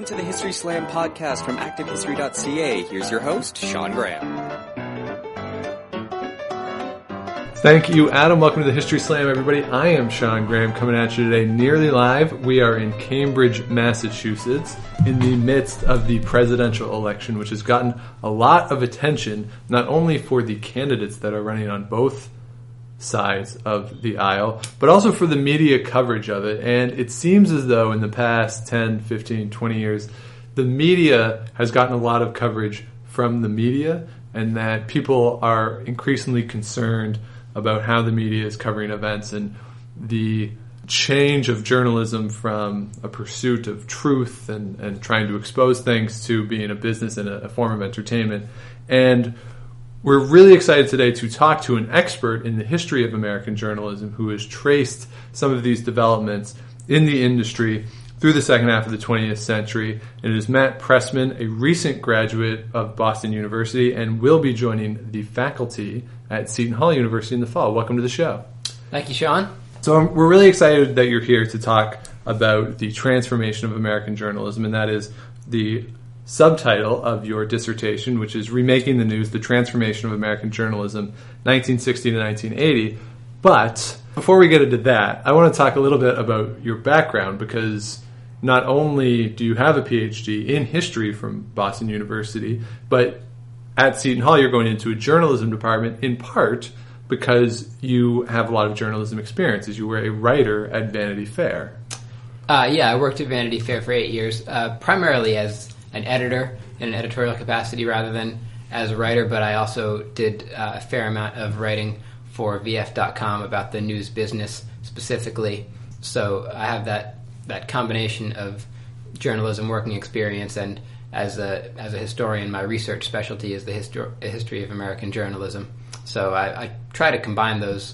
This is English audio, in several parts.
Welcome to the History Slam podcast from ActiveHistory.ca. Here's your host, Sean Graham. Thank you, Adam. Welcome to the History Slam, everybody. I am Sean Graham coming at you today nearly live. We are in Cambridge, Massachusetts, in the midst of the presidential election, which has gotten a lot of attention, not only for the candidates that are running on both sides of the aisle, but also for the media coverage of it. And it seems as though in the past 10, 15, 20 years, the media has gotten a lot of coverage from the media, and that people are increasingly concerned about how the media is covering events and the change of journalism from a pursuit of truth and trying to expose things to being a business and a form of entertainment. And we're really excited today to talk to an expert in the history of American journalism who has traced some of these developments in the industry through the second half of the 20th century. And it is Matt Pressman, a recent graduate of Boston University, and will be joining the faculty at Seton Hall University in the fall. Welcome to the show. Thank you, Sean. So we're really excited that you're here to talk about the transformation of American journalism, and that is the subtitle of your dissertation, which is Remaking the News, the Transformation of American Journalism, 1960 to 1980. But before we get into that, I want to talk a little bit about your background, because not only do you have a PhD in history from Boston University, but at Seton Hall you're going into a journalism department in part because you have a lot of journalism experience, as you were a writer at Vanity Fair. I worked at Vanity Fair for 8 years, primarily as an editor in an editorial capacity rather than as a writer, but I also did a fair amount of writing for VF.com about the news business specifically. So I have that combination of journalism working experience, and as a historian, my research specialty is the history of American journalism. So I try to combine those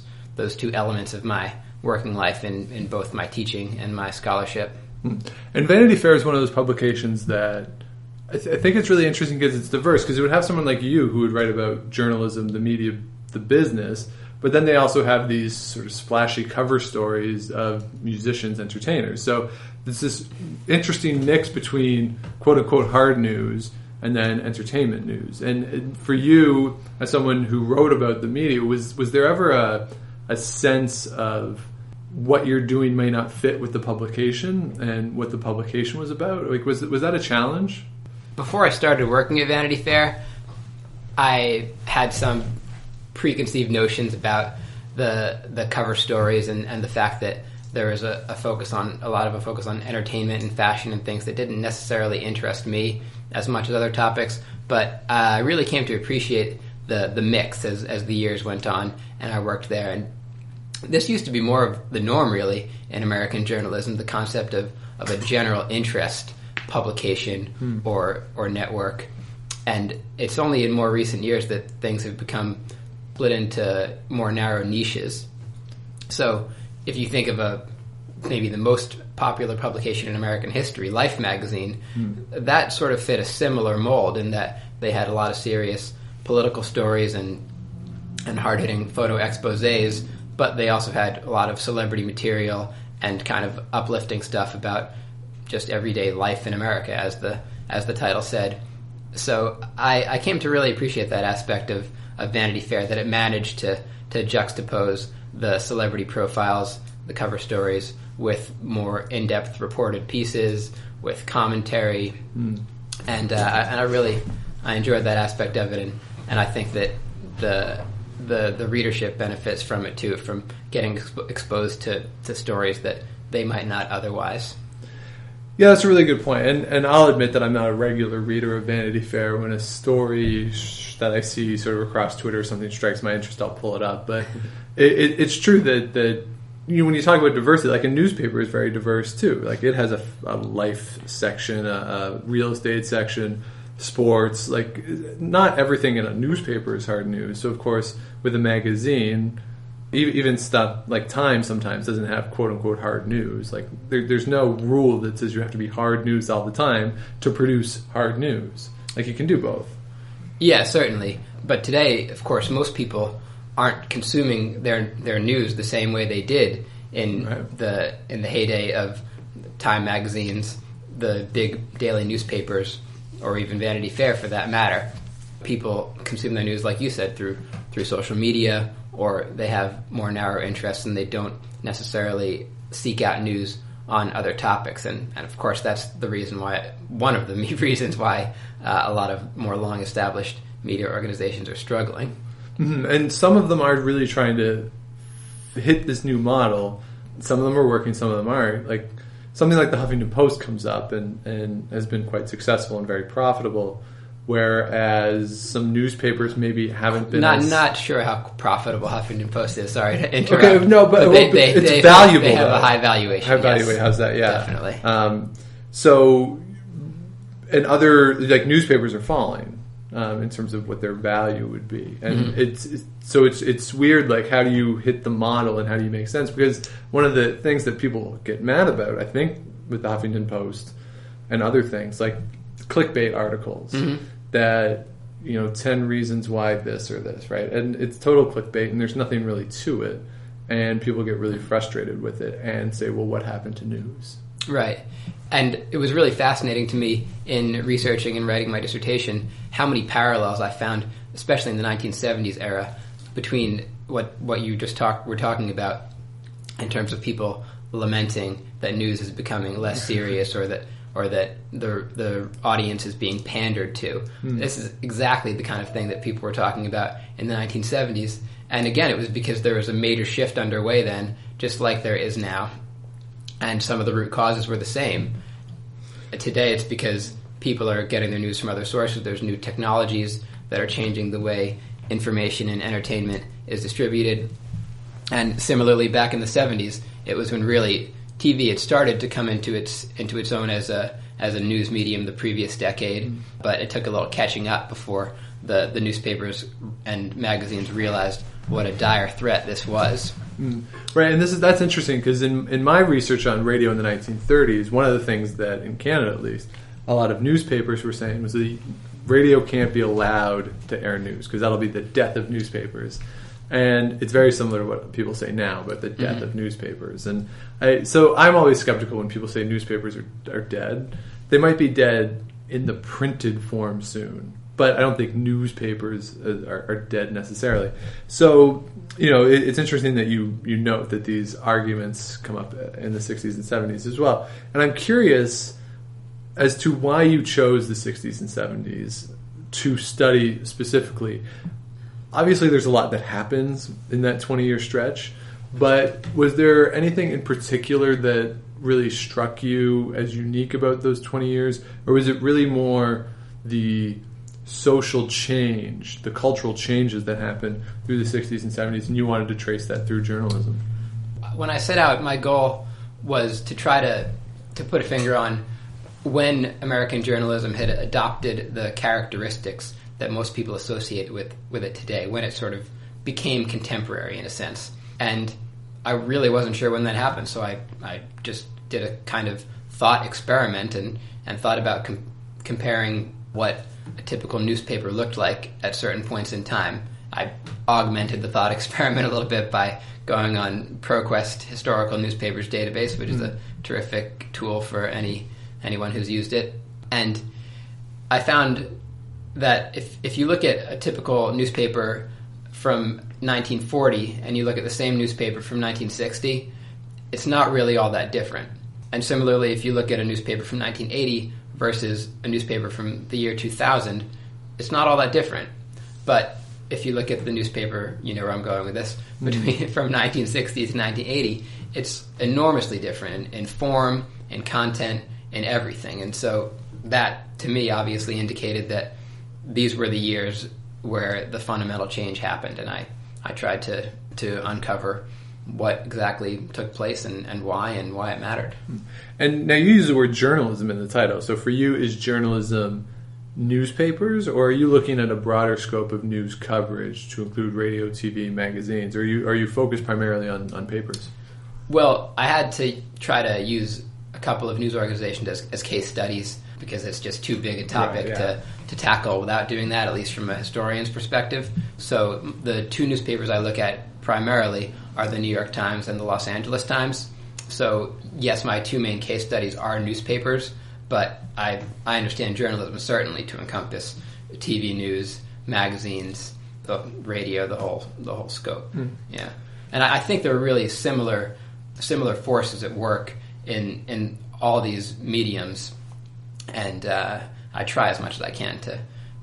two elements of my working life in both my teaching and my scholarship. And Vanity Fair is one of those publications that I think it's really interesting because it's diverse, because it would have someone like you who would write about journalism, the media, the business, but then they also have these sort of splashy cover stories of musicians, entertainers. So there's this interesting mix between quote-unquote hard news and then entertainment news. And for you, as someone who wrote about the media, was there ever a sense of what you're doing may not fit with the publication and what the publication was about? Like, was that a challenge? Before I started working at Vanity Fair, I had some preconceived notions about the cover stories and the fact that there was a focus on entertainment and fashion and things that didn't necessarily interest me as much as other topics. But I really came to appreciate the mix as the years went on, and I worked there. And this used to be more of the norm, really, in American journalism, the concept of a general interest publication or network. And it's only in more recent years that things have become split into more narrow niches. So if you think of maybe the most popular publication in American history, Life magazine, that sort of fit a similar mold in that they had a lot of serious political stories and hard-hitting photo exposés, but they also had a lot of celebrity material and kind of uplifting stuff about just everyday life in America, as the title said. So I came to really appreciate that aspect of Vanity Fair, that it managed to juxtapose the celebrity profiles, the cover stories, with more in-depth reported pieces, with commentary, and I enjoyed that aspect of it, and I think that the readership benefits from it too, from getting exposed to stories that they might not otherwise. Yeah, that's a really good point. And I'll admit that I'm not a regular reader of Vanity Fair. When a story that I see sort of across Twitter or something strikes my interest, I'll pull it up. But it's true that when you talk about diversity, like a newspaper is very diverse too. Like it has a life section, a real estate section, sports. Like not everything in a newspaper is hard news. So of course, with a magazine, even stuff like Time sometimes doesn't have quote-unquote hard news. Like there's no rule that says you have to be hard news all the time to produce hard news. Like you can do both. Yeah, certainly. But today, of course, most people aren't consuming their news the same way they did in the heyday of Time magazines the big daily newspapers, or even Vanity Fair for that matter, people consume their news, like you said, through social media, or they have more narrow interests and they don't necessarily seek out news on other topics. And of course, that's the reason why, one of the reasons why a lot of more long-established media organizations are struggling. Mm-hmm. And some of them are really trying to hit this new model. Some of them are working, some of them aren't. Like something like the Huffington Post comes up and has been quite successful and very profitable, whereas some newspapers maybe haven't been. Not sure how profitable Huffington Post is. Sorry to interrupt. Okay, no, but it's valuable. They have a high valuation. High valuation. How's that? Yeah, definitely. So, and other like newspapers are falling in terms of what their value would be, and it's weird. Like, how do you hit the model and how do you make sense? Because one of the things that people get mad about, I think, with the Huffington Post and other things like clickbait articles. That 10 reasons why this or this, right? And it's total clickbait, and there's nothing really to it, and people get really frustrated with it and say, well, what happened to news? Right. And it was really fascinating to me in researching and writing my dissertation how many parallels I found, especially in the 1970s era, between what you just were talking about in terms of people lamenting that news is becoming less serious, or that the audience is being pandered to. This is exactly the kind of thing that people were talking about in the 1970s. And again, it was because there was a major shift underway then, just like there is now. And some of the root causes were the same. Today, it's because people are getting their news from other sources. There's new technologies that are changing the way information and entertainment is distributed. And similarly, back in the 70s, it was when really TV had started to come into its own as a news medium the previous decade, but it took a little catching up before the newspapers and magazines realized what a dire threat this was. Right, and that's interesting because in my research on radio in the 1930s, one of the things that in Canada at least a lot of newspapers were saying was that radio can't be allowed to air news because that'll be the death of newspapers. And it's very similar to what people say now about the death of newspapers. And so I'm always skeptical when people say newspapers are dead. They might be dead in the printed form soon, but I don't think newspapers are dead necessarily. So, it's interesting that you note that these arguments come up in the 60s and 70s as well. And I'm curious as to why you chose the 60s and 70s to study specifically. Obviously, there's a lot that happens in that 20-year stretch, but was there anything in particular that really struck you as unique about those 20 years? Or was it really more the social change, the cultural changes that happened through the 60s and 70s, and you wanted to trace that through journalism? When I set out, my goal was to try to put a finger on when American journalism had adopted the characteristics that most people associate with it today, when it sort of became contemporary in a sense. And I really wasn't sure when that happened, so I just did a kind of thought experiment and thought about comparing what a typical newspaper looked like at certain points in time. I augmented the thought experiment a little bit by going on ProQuest Historical Newspapers Database, which is a terrific tool for anyone who's used it. And I found that if you look at a typical newspaper from 1940 and you look at the same newspaper from 1960, it's not really all that different. And similarly, if you look at a newspaper from 1980 versus a newspaper from the year 2000, it's not all that different. But if you look at the newspaper, you know where I'm going with this, from 1960 to 1980, it's enormously different in form, in content, in everything. And so that, to me, obviously indicated that these were the years where the fundamental change happened, and I tried to uncover what exactly took place and why it mattered. And now you use the word journalism in the title. So for you, is journalism newspapers, or are you looking at a broader scope of news coverage to include radio, TV, magazines? Or are you focused primarily on papers? Well, I had to try to use a couple of news organizations as case studies because it's just too big a topic to tackle without doing that, at least from a historian's perspective. So the two newspapers I look at primarily are the New York Times and the Los Angeles Times. So yes, my two main case studies are newspapers, but I understand journalism certainly to encompass TV news, magazines, the radio, the whole scope. Yeah, and I think there are really similar forces at work in all these mediums, and I try as much as I can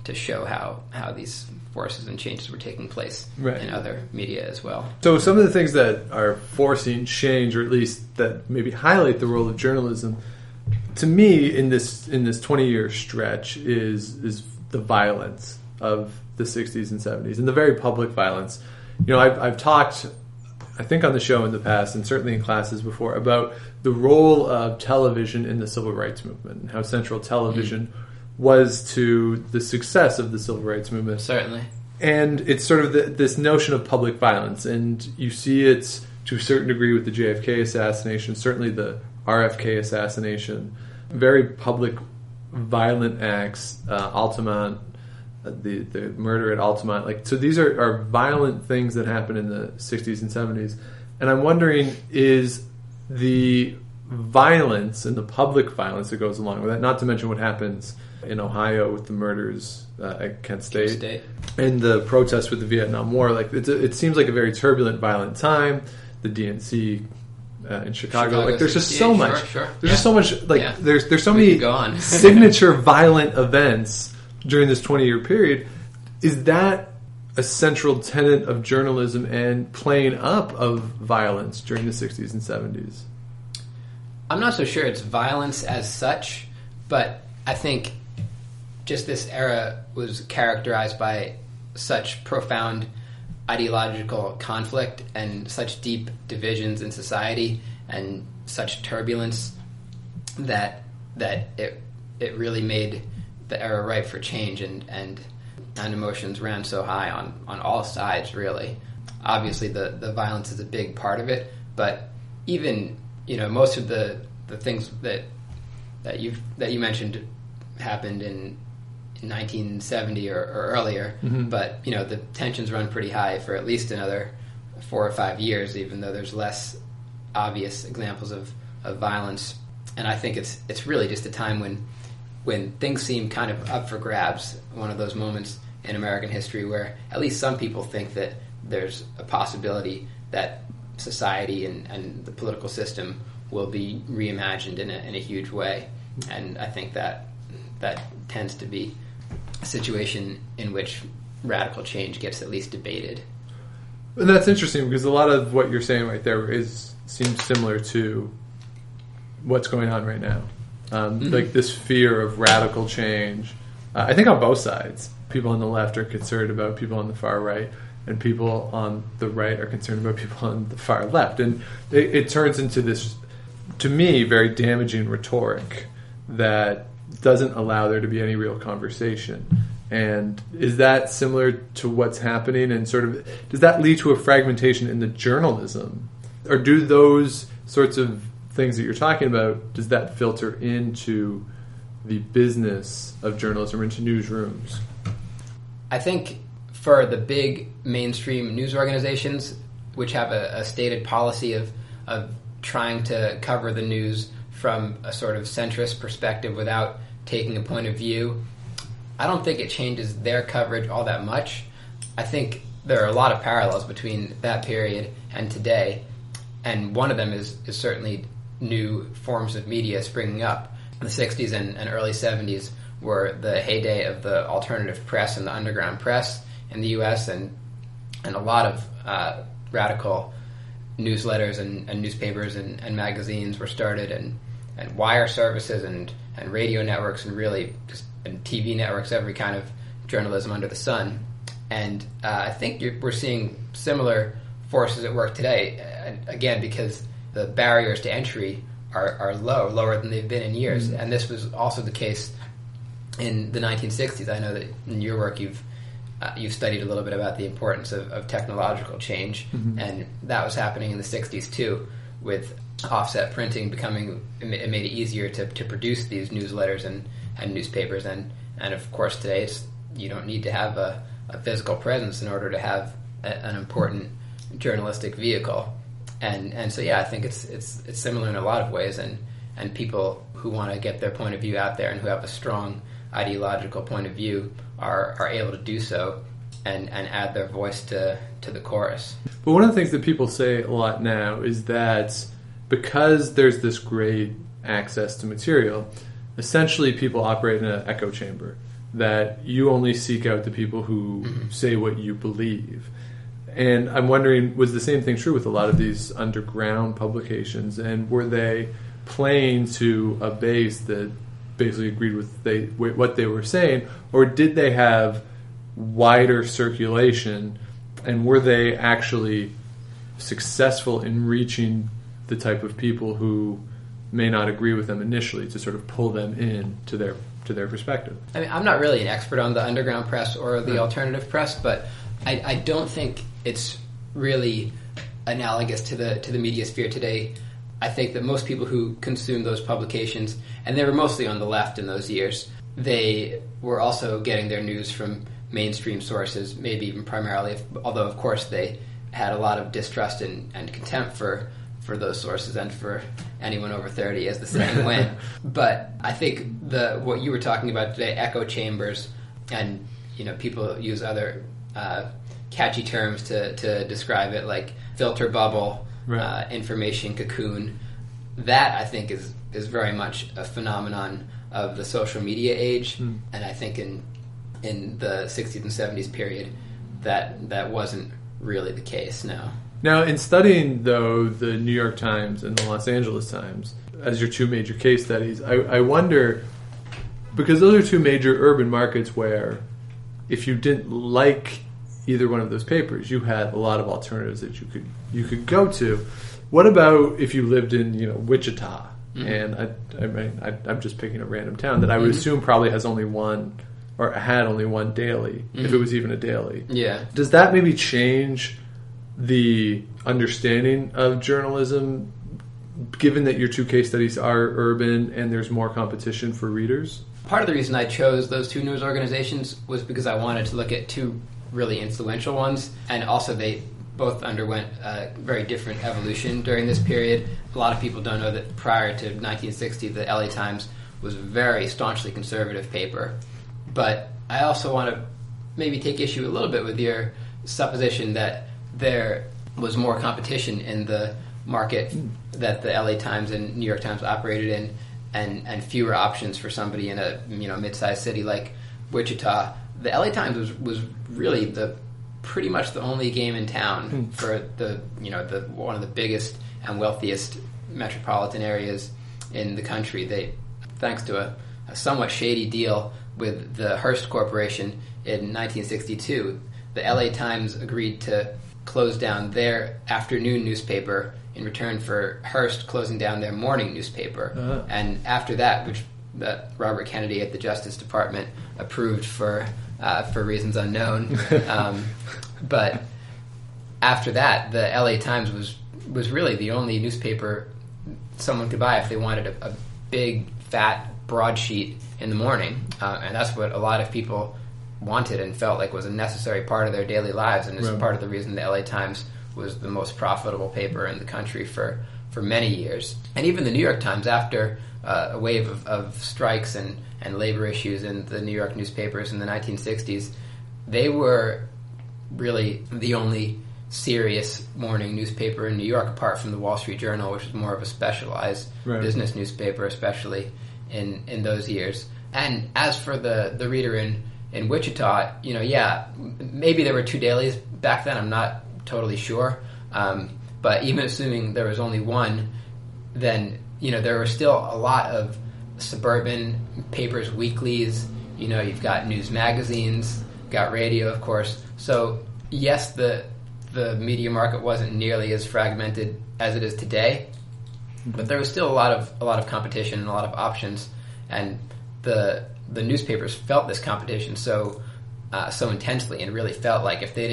to show how these forces and changes were taking place in other media as well. So some of the things that are forcing change, or at least that maybe highlight the role of journalism, to me in this 20-year stretch is the violence of the 60s and 70s, and the very public violence. I've talked, I think, on the show in the past, and certainly in classes before, about the role of television in the civil rights movement and how central television was to the success of the civil rights movement. Certainly. And it's sort of this notion of public violence, and you see it to a certain degree with the JFK assassination, certainly the RFK assassination, very public violent acts, Altamont, the murder at Altamont. So these are violent things that happen in the 60s and 70s. And I'm wondering, is the violence and the public violence that goes along with that, not to mention what happens in Ohio with the murders at Kent State and the protests with the Vietnam War, it seems like a very turbulent, violent time. The DNC in Chicago, there's just so much. Sure. There's just so much. There's so We many could go on. signature violent events during this 20-year period. Is that a central tenet of journalism and playing up of violence during the 60s and 70s? I'm not so sure it's violence as such, but I think just this era was characterized by such profound ideological conflict and such deep divisions in society and such turbulence that it really made the era ripe for change, and emotions ran so high on all sides, really. Obviously the violence is a big part of it, but even most of the things that you mentioned happened in 1970 or earlier, but the tensions run pretty high for at least another 4 or 5 years, even though there's less obvious examples of violence. And I think it's really just a time when things seem kind of up for grabs, one of those moments in American history where at least some people think that there's a possibility that society and the political system will be reimagined in a huge way. And I think that tends to be a situation in which radical change gets at least debated. And that's interesting, because a lot of what you're saying right there seems similar to what's going on right now. Like this fear of radical change. I think on both sides. People on the left are concerned about people on the far right, and people on the right are concerned about people on the far left. And it turns into this, to me, very damaging rhetoric that doesn't allow there to be any real conversation. And is that similar to what's happening? And sort of, does that lead to a fragmentation in the journalism? Or do those sorts of things that you're talking about, does that filter into the business of journalism, or into newsrooms? I think for the big mainstream news organizations, which have a stated policy of trying to cover the news from a sort of centrist perspective without taking a point of view, I don't think it changes their coverage all that much. I think there are a lot of parallels between that period and today, and one of them is certainly new forms of media springing up. The 60s and early 70s were the heyday of the alternative press and the underground press in the U.S., and a lot of radical newsletters and newspapers and magazines were started, and wire services and radio networks, and really just and TV networks, every kind of journalism under the sun. And I think we're seeing similar forces at work today, again, because the barriers to entry are lower than they've been in years. And this was also the case in the 1960s. I know that in your work you've studied a little bit about the importance of technological change, and that was happening in the 60s too, with offset printing it made it easier to produce these newsletters and newspapers, and of course today you don't need to have a physical presence in order to have an important journalistic vehicle. And so yeah, I think it's similar in a lot of ways, and people who want to get their point of view out there and who have a strong ideological point of view are able to do so and add their voice to the chorus. But one of the things that people say a lot now is that because there's this great access to material, essentially people operate in an echo chamber, that you only seek out the people who say what you believe. And I'm wondering, was the same thing true with a lot of these underground publications? And were they playing to a base that basically agreed with what they were saying? Or did they have wider circulation? And were they actually successful in reaching the type of people who may not agree with them initially to sort of pull them in to their perspective? I mean, I'm not really an expert on the underground press or the alternative press, but I don't think it's really analogous to the media sphere today. I think that most people who consume those publications, and they were mostly on the left in those years, they were also getting their news from mainstream sources, maybe even primarily, although of course they had a lot of distrust and contempt for those sources and for anyone over 30, as the saying went. But I think what you were talking about today, echo chambers, and people use other catchy terms to describe it, like filter bubble, right. Information cocoon. That I think is very much a phenomenon of the social media age, and I think in the 60s and 70s period that wasn't really the case. Now, in studying, though, the New York Times and the Los Angeles Times as your two major case studies, I wonder, because those are two major urban markets where if you didn't like either one of those papers, you had a lot of alternatives that you could go to. What about if you lived in Wichita? And I'm just picking a random town that I would assume probably has only one, or had only one daily, if it was even a daily. Yeah. Does that maybe change the understanding of journalism, given that your two case studies are urban and there's more competition for readers? Part of the reason I chose those two news organizations was because I wanted to look at two really influential ones, and also they both underwent a very different evolution during this period. A lot of people don't know that prior to 1960, the LA Times was a very staunchly conservative paper. But I also want to maybe take issue a little bit with your supposition that there was more competition in the market that the LA Times and New York Times operated in, and fewer options for somebody in a mid-sized city like Wichita. The LA Times was really pretty much the only game in town for the one of the biggest and wealthiest metropolitan areas in the country. They, thanks to a somewhat shady deal with the Hearst Corporation in 1962, the LA Times agreed to close down their afternoon newspaper in return for Hearst closing down their morning newspaper. Uh-huh. And after that, which Robert Kennedy at the Justice Department approved for reasons unknown, but after that, the LA Times was really the only newspaper someone could buy if they wanted a big, fat broadsheet in the morning, and that's what a lot of people wanted and felt like was a necessary part of their daily lives, and is part of the reason the LA Times was the most profitable paper in the country for many years. And even the New York Times, after a wave of strikes and labor issues in the New York newspapers in the 1960s, they were really the only serious morning newspaper in New York, apart from the Wall Street Journal, which was more of a specialized business newspaper, especially in those years. And as for the reader in Wichita, maybe there were two dailies back then, I'm not totally sure. But even assuming there was only one, then there were still a lot of suburban papers, weeklies. You've got news magazines, got radio, of course. So yes, the media market wasn't nearly as fragmented as it is today, but there was still a lot of competition and a lot of options, and the newspapers felt this competition so intensely, and really felt like if they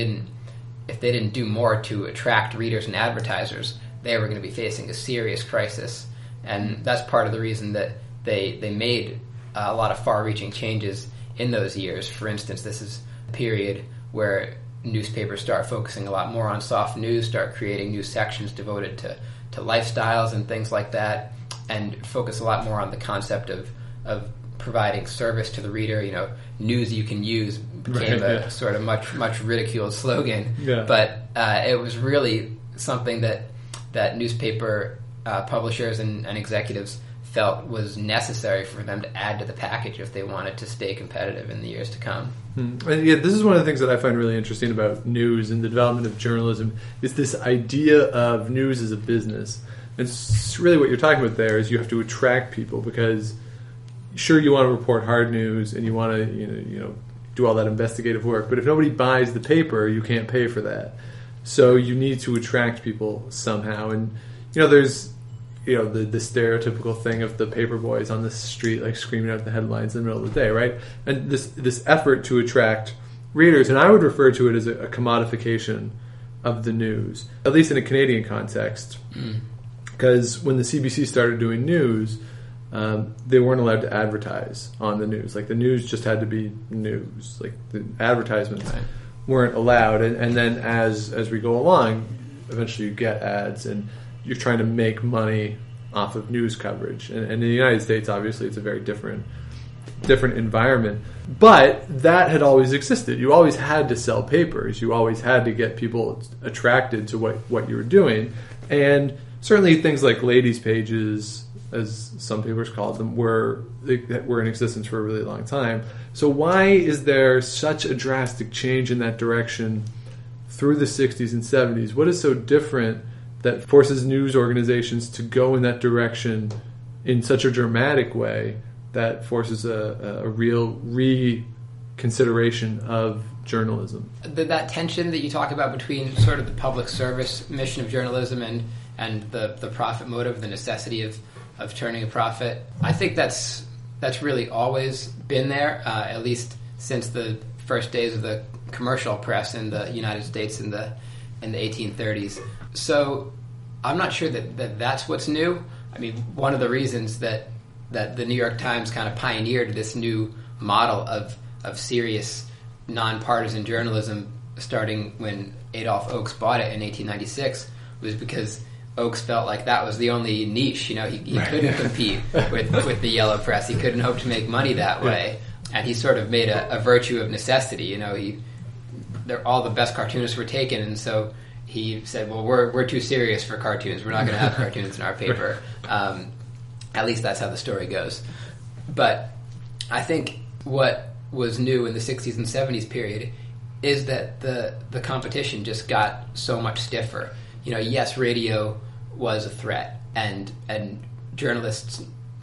didn't do more to attract readers and advertisers, they were going to be facing a serious crisis. And that's part of the reason that they made a lot of far-reaching changes in those years. For instance, this is a period where newspapers start focusing a lot more on soft news, start creating new sections devoted to lifestyles and things like that. and focus a lot more on the concept of providing service to the reader. News you can use became a sort of much ridiculed slogan. Yeah. But it was really something that newspaper publishers and executives felt was necessary for them to add to the package if they wanted to stay competitive in the years to come. And this is one of the things that I find really interesting about news and the development of journalism is this idea of news as a business. And it's really what you're talking about there is you have to attract people because sure you want to report hard news and you want to do all that investigative work, but if nobody buys the paper, you can't pay for that. So you need to attract people somehow. And there's the stereotypical thing of the paper boys on the street like screaming out the headlines in the middle of the day, right? And this effort to attract readers, and I would refer to it as a commodification of the news, at least in a Canadian context. Because when the CBC started doing news, they weren't allowed to advertise on the news. Like the news just had to be news. Like the advertisements weren't allowed. And then as we go along, eventually you get ads and you're trying to make money off of news coverage. And in the United States, obviously, it's a very different environment. But that had always existed. You always had to sell papers. You always had to get people attracted to what you were doing. And certainly things like ladies' pages, as some papers called them, were in existence for a really long time. So why is there such a drastic change in that direction through the 60s and 70s? What is so different that forces news organizations to go in that direction in such a dramatic way that forces a real reconsideration of journalism? That tension that you talk about between sort of the public service mission of journalism and the profit motive, the necessity of turning a profit, I think that's really always been there, at least since the first days of the commercial press in the United States in the 1830s. So I'm not sure that that's what's new. I mean, one of the reasons that the New York Times kind of pioneered this new model of serious nonpartisan journalism starting when Adolph Oakes bought it in 1896 was because Oakes felt like that was the only niche. He couldn't compete with the yellow press. He couldn't hope to make money that way. And he sort of made a virtue of necessity. All the best cartoonists were taken, and so he said, well, we're too serious for cartoons. We're not going to have cartoons in our paper. At least that's how the story goes. But I think what was new in the 60s and 70s period is that the competition just got so much stiffer. Yes, radio was a threat, and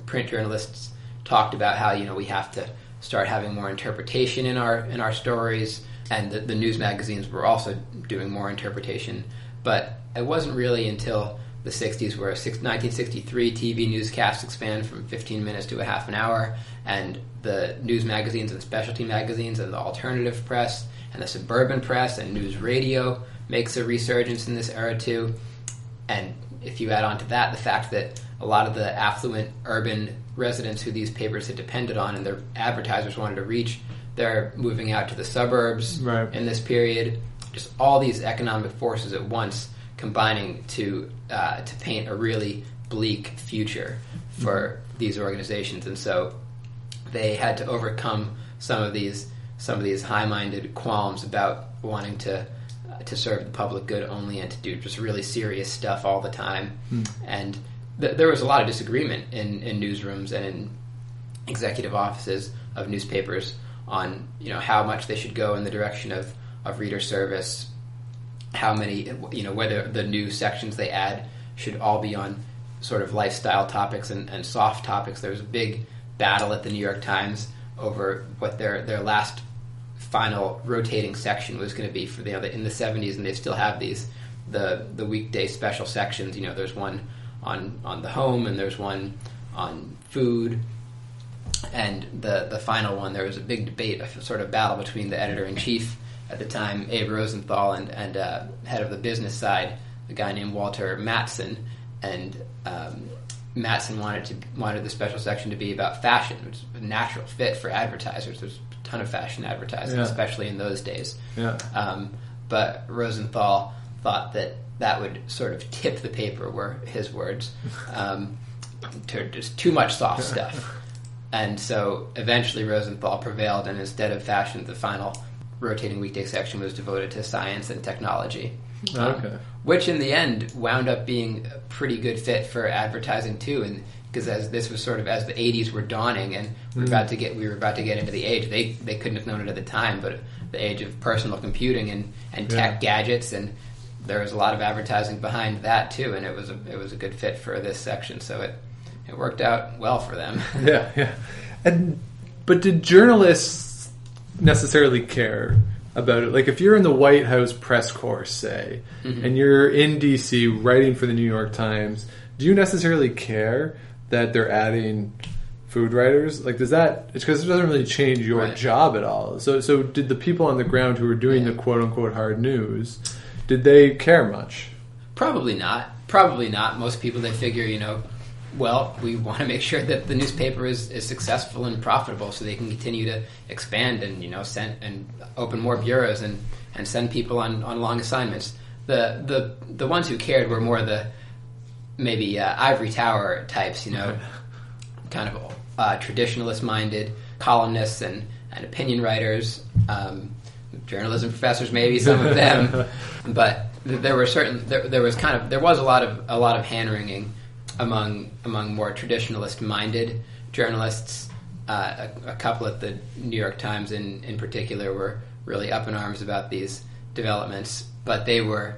print journalists talked about how we have to start having more interpretation in our stories, and the news magazines were also doing more interpretation. But it wasn't really until the 60s where 1963 TV newscasts expand from 15 minutes to a half an hour, and the news magazines and specialty magazines and the alternative press and the suburban press and news radio makes a resurgence in this era too. And if you add on to that the fact that a lot of the affluent urban residents who these papers had depended on and their advertisers wanted to reach, they're moving out to the suburbs in this period. Just all these economic forces at once combining to paint a really bleak future for these organizations. And so they had to overcome some of these high-minded qualms about wanting to serve the public good only and to do just really serious stuff all the time. And there was a lot of disagreement in newsrooms and in executive offices of newspapers on how much they should go in the direction of reader service, how many, whether the new sections they add should all be on sort of lifestyle topics and soft topics. There was a big battle at the New York Times over what their last final rotating section was going to be for in the 70s, and they still have the weekday special sections. There's one on the home, and there's one on food, and the final one, there was a big debate, a sort of battle between the editor-in-chief at the time, Abe Rosenthal, and head of the business side, a guy named Walter Mattson. And Mattson wanted the special section to be about fashion, which is a natural fit for advertisers. There's a ton of fashion advertising, especially in those days. But Rosenthal thought that would sort of tip the paper, were his words. just too much soft stuff. And so eventually Rosenthal prevailed, and instead of fashion, the final rotating weekday section was devoted to science and technology. Which in the end wound up being a pretty good fit for advertising too, and because as this was sort of as the 80s were dawning and we were about to get into the age, they couldn't have known it at the time, but the age of personal computing and tech gadgets, and there was a lot of advertising behind that too, and it was a good fit for this section, so it worked out well for them. But did journalists necessarily care about it? Like, if you're in the White House press corps, say, and you're in D.C. writing for the New York Times, do you necessarily care that they're adding food writers? Like, does that... It's because it doesn't really change your job at all. So did the people on the ground who were doing the quote-unquote hard news, did they care much? Probably not. Most people, they figure, well, we want to make sure that the newspaper is successful and profitable so they can continue to expand and, send and open more bureaus and send people on long assignments. The ones who cared were more the maybe ivory tower types, kind of traditionalist-minded columnists and opinion writers, journalism professors, maybe some of them. But there was a lot of hand-wringing among more traditionalist-minded journalists. A couple at the New York Times in particular were really up in arms about these developments, but they weren't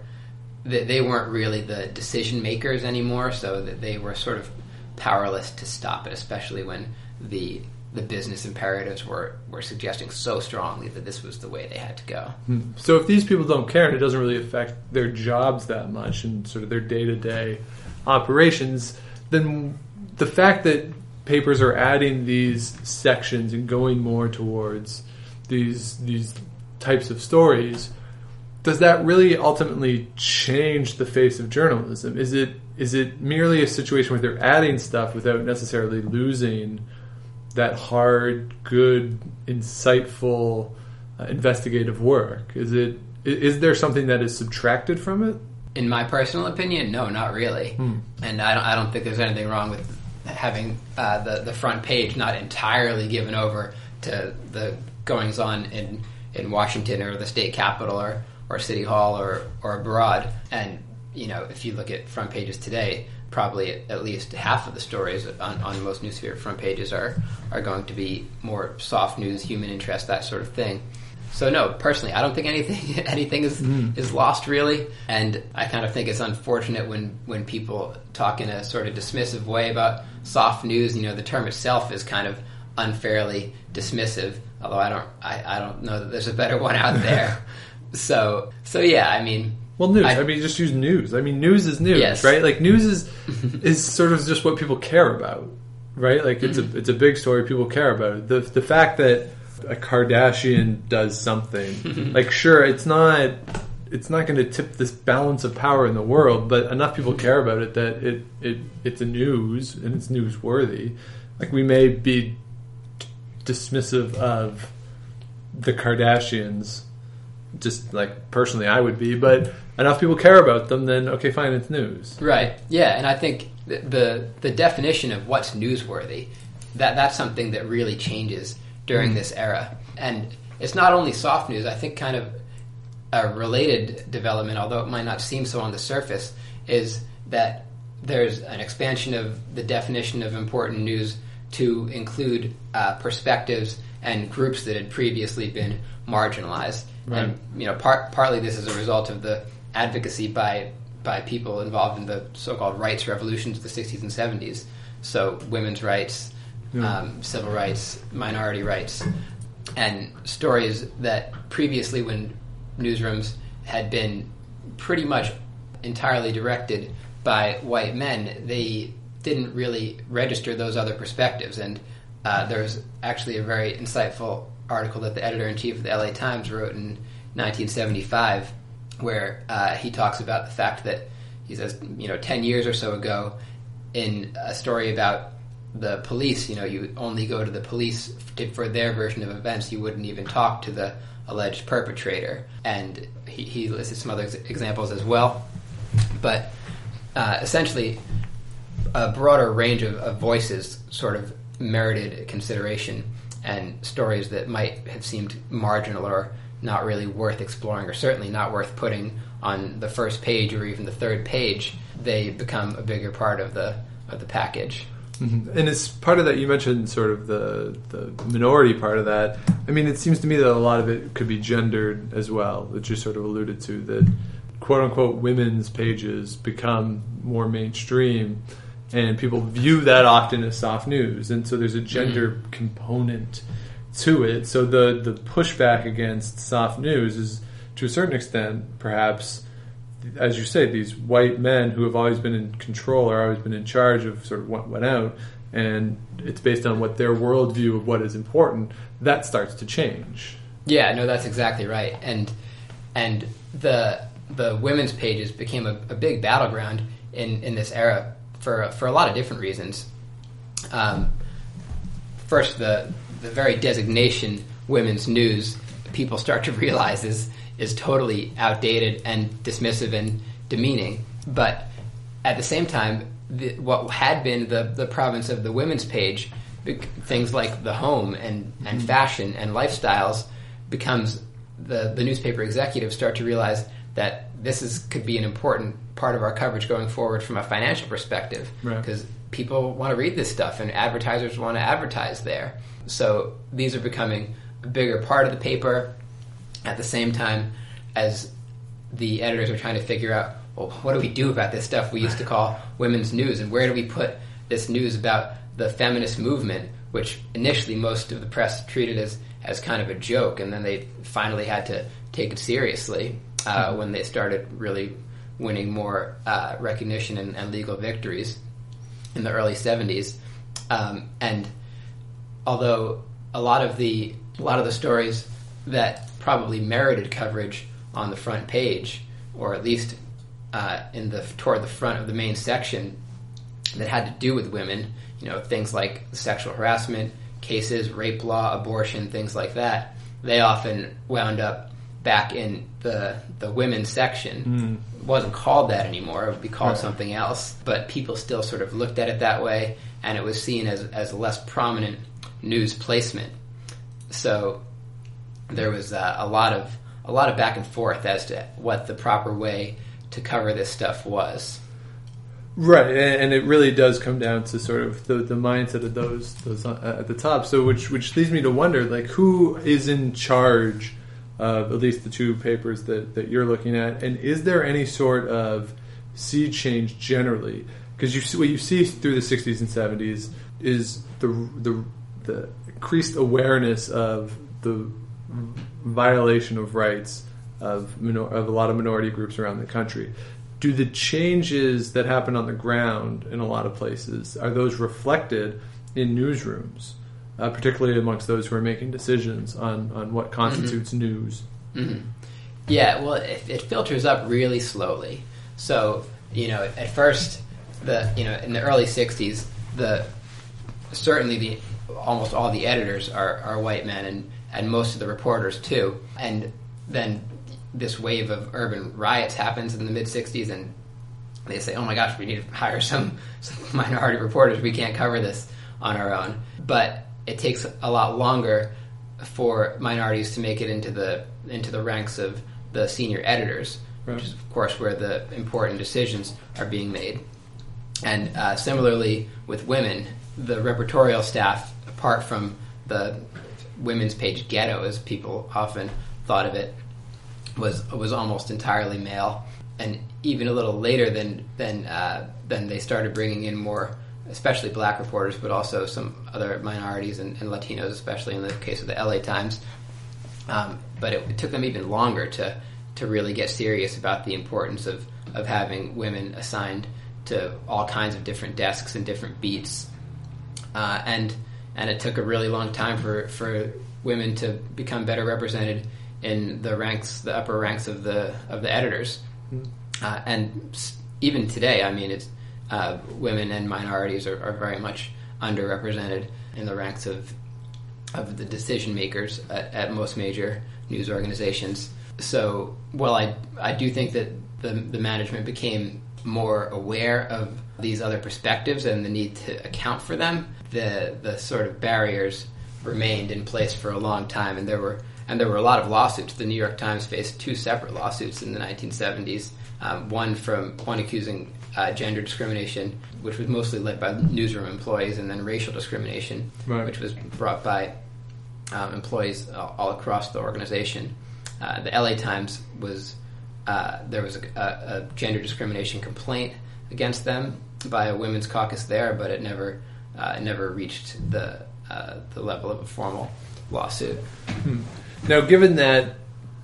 really the decision makers anymore, so that they were sort of powerless to stop it, especially when the business imperatives were suggesting so strongly that this was the way they had to go. So if these people don't care and it doesn't really affect their jobs that much and sort of their day-to-day operations, then the fact that papers are adding these sections and going more towards these types of stories, does that really ultimately change the face of journalism? Is it merely a situation where they're adding stuff without necessarily losing that hard, good, insightful, investigative work? Is there something that is subtracted from it? In my personal opinion, no, not really. And I don't think there's anything wrong with having the front page not entirely given over to the goings-on in Washington or the state capitol or City Hall or abroad. And, if you look at front pages today, probably at least half of the stories on most newspaper front pages are going to be more soft news, human interest, that sort of thing. So no, personally, I don't think anything is lost really, and I kind of think it's unfortunate when people talk in a sort of dismissive way about soft news. The term itself is kind of unfairly dismissive, although I don't know that there's a better one out there. So yeah, I mean. Well, news. Just use news. News is news, yes. Right? Like, news is sort of just what people care about, right? Like, it's a big story. People care about it. The fact that a Kardashian does something, like, sure, it's not going to tip this balance of power in the world, but enough people care about it that it's a news and it's newsworthy. Like, we may be dismissive of the Kardashians, just like personally I would be, but enough people care about them, then okay, fine, it's news. Right. Yeah, and I think the definition of what's newsworthy, that's something that really changes during this era. And it's not only soft news. I think kind of a related development, although it might not seem so on the surface, is that there's an expansion of the definition of important news to include perspectives and groups that had previously been marginalized. Right. And partly this is a result of the advocacy by people involved in the so-called rights revolutions of the 60s and 70s. So women's rights, civil rights, minority rights, and stories that previously, when newsrooms had been pretty much entirely directed by white men, they didn't really register those other perspectives. And there's actually a very insightful article that the editor-in-chief of the LA Times wrote in 1975, where he talks about the fact that, he says, 10 years or so ago, in a story about the police, you only go to the police for their version of events. You wouldn't even talk to the alleged perpetrator. And he listed some other examples as well. But essentially, a broader range of voices sort of merited consideration, and stories that might have seemed marginal or not really worth exploring, or certainly not worth putting on the first page or even the third page, they become a bigger part of the package. Mm-hmm. And as part of that, you mentioned sort of the minority part of that. I mean, it seems to me that a lot of it could be gendered as well, which you sort of alluded to, that quote-unquote women's pages become more mainstream, and people view that often as soft news, and so there's a gender component to it. So the pushback against soft news is, to a certain extent, perhaps, as you say, these white men who have always been in control or always been in charge of sort of what went out, and it's based on what their worldview of what is important, that starts to change. Yeah, no, that's exactly right. And the women's pages became a big battleground in this era for a lot of different reasons. First, the very designation women's news, people start to realize is totally outdated and dismissive and demeaning. But at the same time, what had been the province of the women's page, things like the home and fashion and lifestyles, becomes the newspaper executives start to realize that could be an important part of our coverage going forward from a financial perspective, because people want to read this stuff and advertisers want to advertise there. So these are becoming a bigger part of the paper at the same time as the editors are trying to figure out, well, what do we do about this stuff we used to call women's news, and where do we put this news about the feminist movement, which initially most of the press treated as kind of a joke, and then they finally had to take it seriously when they started really winning more recognition and legal victories in the early 70s. And although a lot of the stories that probably merited coverage on the front page, or at least toward the front of the main section, that had to do with women, things like sexual harassment cases, rape law, abortion, things like that, they often wound up back in the women's section. It wasn't called that anymore. It would be called something else. But people still sort of looked at it that way, and it was seen as a less prominent news placement. So there was a lot of back and forth as to what the proper way to cover this stuff was. Right, and it really does come down to sort of the mindset of those at the top. So which leads me to wonder, like, who is in charge of at least the two papers that you're looking at, and is there any sort of sea change generally? Because what you see through the 60s and 70s is the increased awareness of the violation of rights of a lot of minority groups around the country. Do the changes that happen on the ground in a lot of places, are those reflected in newsrooms, particularly amongst those who are making decisions on what constitutes news? Mm-hmm. Yeah, well, it filters up really slowly. So, at first, in the early 60s, certainly almost all the editors are white men, and most of the reporters too. And then this wave of urban riots happens in the mid-60s, and they say, oh my gosh, we need to hire some minority reporters. We can't cover this on our own. But it takes a lot longer for minorities to make it into the ranks of the senior editors, which is, of course, where the important decisions are being made. And similarly with women, the reportorial staff, apart from the women's page ghetto, as people often thought of it, was almost entirely male. And even a little later than they started bringing in more, especially black reporters, but also some other minorities and Latinos, especially in the case of the LA Times. But it took them even longer to really get serious about the importance of having women assigned to all kinds of different desks and different beats. And it took a really long time for women to become better represented in the upper ranks of the editors. And even today, I mean, it's women and minorities are very much underrepresented in the ranks of the decision makers at most major news organizations. So, while I do think that the management became more aware of these other perspectives and the need to account for them, the sort of barriers remained in place for a long time, and there were a lot of lawsuits. The New York Times faced 2 separate lawsuits in the 1970s. One accusing gender discrimination, which was mostly led by newsroom employees, and then racial discrimination, right, which was brought by employees all across the organization. The LA Times there was a gender discrimination complaint against them by a women's caucus there, but it never reached the level of a formal lawsuit. Now, given that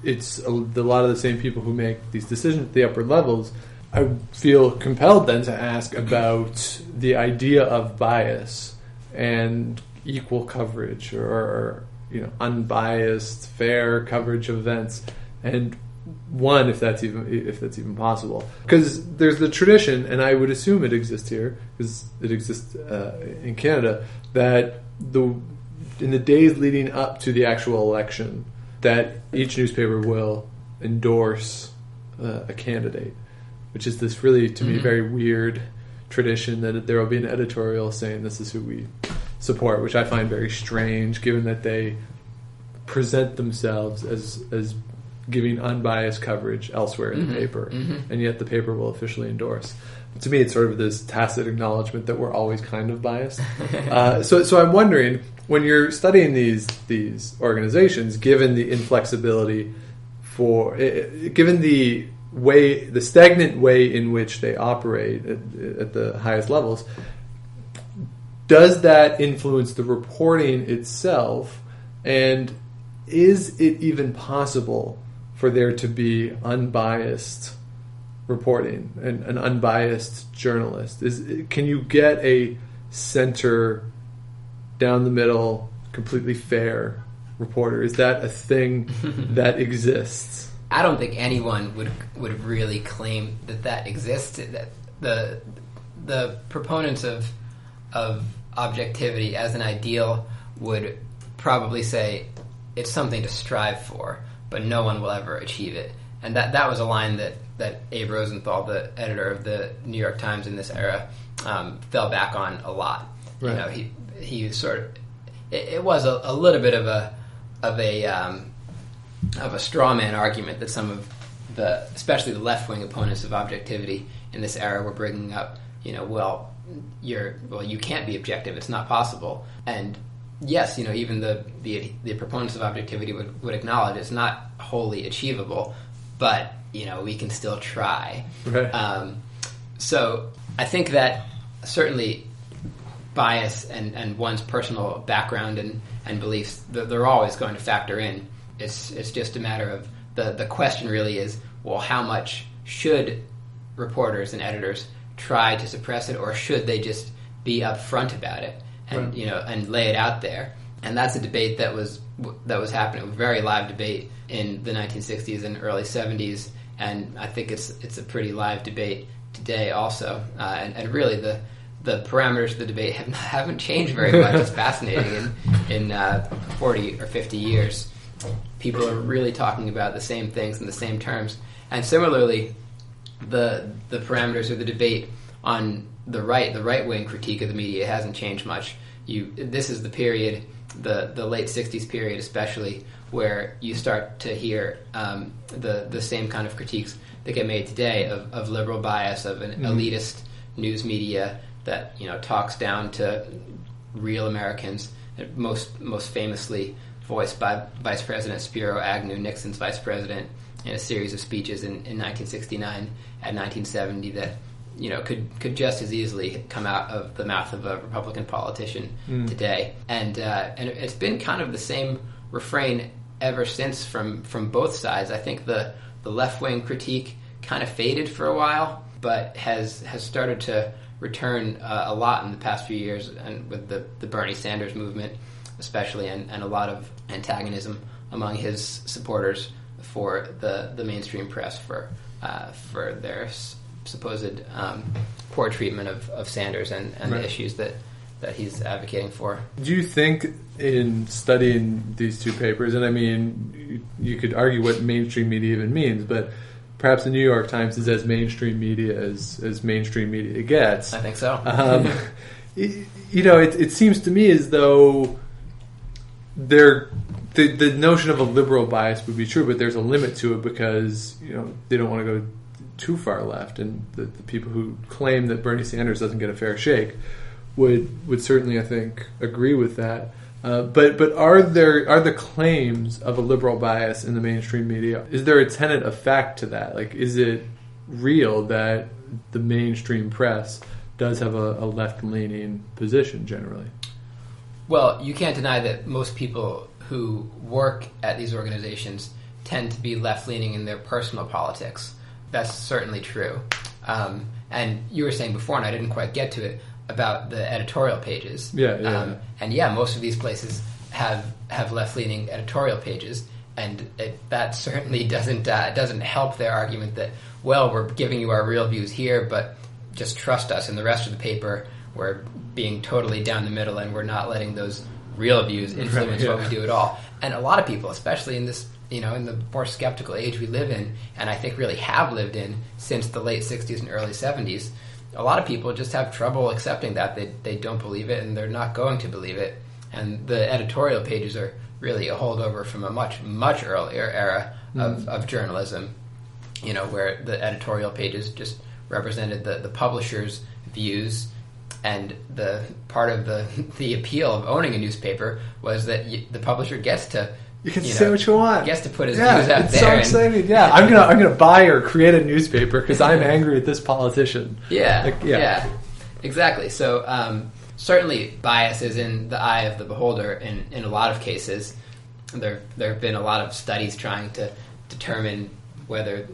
it's a lot of the same people who make these decisions at the upper levels, I feel compelled then to ask about the idea of bias and equal coverage, or unbiased, fair coverage of events, and one, if that's even possible, because there's the tradition, and I would assume it exists here because it exists in Canada, that in the days leading up to the actual election, that each newspaper will endorse a candidate, which is this really, to me, very weird tradition that there will be an editorial saying this is who we support, which I find very strange, given that they present themselves as giving unbiased coverage elsewhere in the paper, and yet the paper will officially endorse. To me, it's sort of this tacit acknowledgement that we're always kind of biased. So I'm wondering, when you're studying these organizations, given the inflexibility given the stagnant way in which they operate at the highest levels, does that influence the reporting itself? And is it even possible for there to be unbiased reporting and an unbiased journalist? Can you get a center, down the middle, completely fair reporter? Is that a thing that exists? I don't think anyone would really claim that exists. That the proponents of objectivity as an ideal would probably say it's something to strive for, but no one will ever achieve it. And that was a line that Abe Rosenthal, the editor of the New York Times in this era, fell back on a lot. Right. He sort of, it was a little bit of a straw man argument that some of especially the left wing opponents of objectivity in this era were bringing up. You can't be objective; it's not possible. And yes, even the proponents of objectivity would acknowledge it's not wholly achievable, but we can still try. Right. So I think that certainly bias and one's personal background and beliefs, they're always going to factor in. It's just a matter of the question really is, well, how much should reporters and editors try to suppress it, or should they just be upfront about it and right, and lay it out there? And that's a debate that was happening, a very live debate in the 1960s and early 70s, and I think it's a pretty live debate today also. And really the parameters of the debate haven't changed very much. It's fascinating. In 40 or 50 years, people are really talking about the same things in the same terms. And similarly, the parameters of the debate on the right-wing critique of the media hasn't changed much. This is the period, the late 60s period especially, where you start to hear the same kind of critiques that get made today of liberal bias, of an elitist news media that talks down to real Americans, most famously voiced by Vice President Spiro Agnew, Nixon's vice president, in a series of speeches in 1969 and 1970 that could just as easily come out of the mouth of a Republican politician today. And it's been kind of the same refrain ever since from both sides. I think the left-wing critique kind of faded for a while, but has started to return a lot in the past few years, and with the Bernie Sanders movement especially, and a lot of antagonism among his supporters for the mainstream press for their supposed poor treatment of Sanders and right, the issues that he's advocating for. Do you think, in studying these two papers, and I mean, you could argue what mainstream media even means, but perhaps the New York Times is as mainstream media as mainstream media gets. I think so. It seems to me as though the notion of a liberal bias would be true, but there's a limit to it because they don't want to go too far left, and the people who claim that Bernie Sanders doesn't get a fair shake would certainly, I think, agree with that. But are the claims of a liberal bias in the mainstream media, is there a tenet of fact to that? Like, is it real that the mainstream press does have a left-leaning position generally? Well, you can't deny that most people who work at these organizations tend to be left-leaning in their personal politics. That's certainly true. And you were saying before, and I didn't quite get to it, about the editorial pages. Yeah. And most of these places have left-leaning editorial pages, and that certainly doesn't help their argument that, well, we're giving you our real views here, but just trust us. In the rest of the paper, we're being totally down the middle, and we're not letting those real views influence what we do at all. And a lot of people, especially in this, in the more skeptical age we live in, and I think really have lived in since the late 60s and early 70s, a lot of people just have trouble accepting that. They don't believe it, and they're not going to believe it. And the editorial pages are really a holdover from a much, much earlier era of journalism, where the editorial pages just represented the publisher's views, and the part of the appeal of owning a newspaper was that the publisher gets to say what you want. Gets to put his views out it's there. So exciting. Yeah, I'm gonna buy or create a newspaper because I'm angry at this politician. Yeah, exactly. So certainly bias is in the eye of the beholder in a lot of cases. There have been a lot of studies trying to determine whether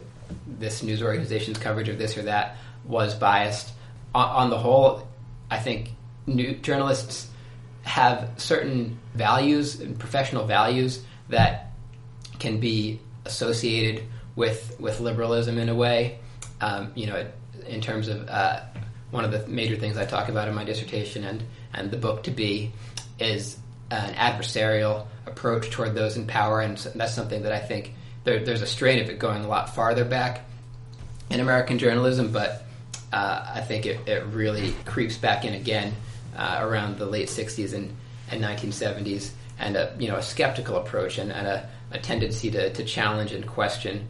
this news organization's coverage of this or that was biased. On the whole, I think journalists have certain values and professional values that can be associated with liberalism in a way. In terms of one of the major things I talk about in my dissertation and the book To Be is an adversarial approach toward those in power, and that's something that I think there's a strain of it going a lot farther back in American journalism, but I think it really creeps back in again around the late 60s and 1970s, and a skeptical approach and a tendency to challenge and question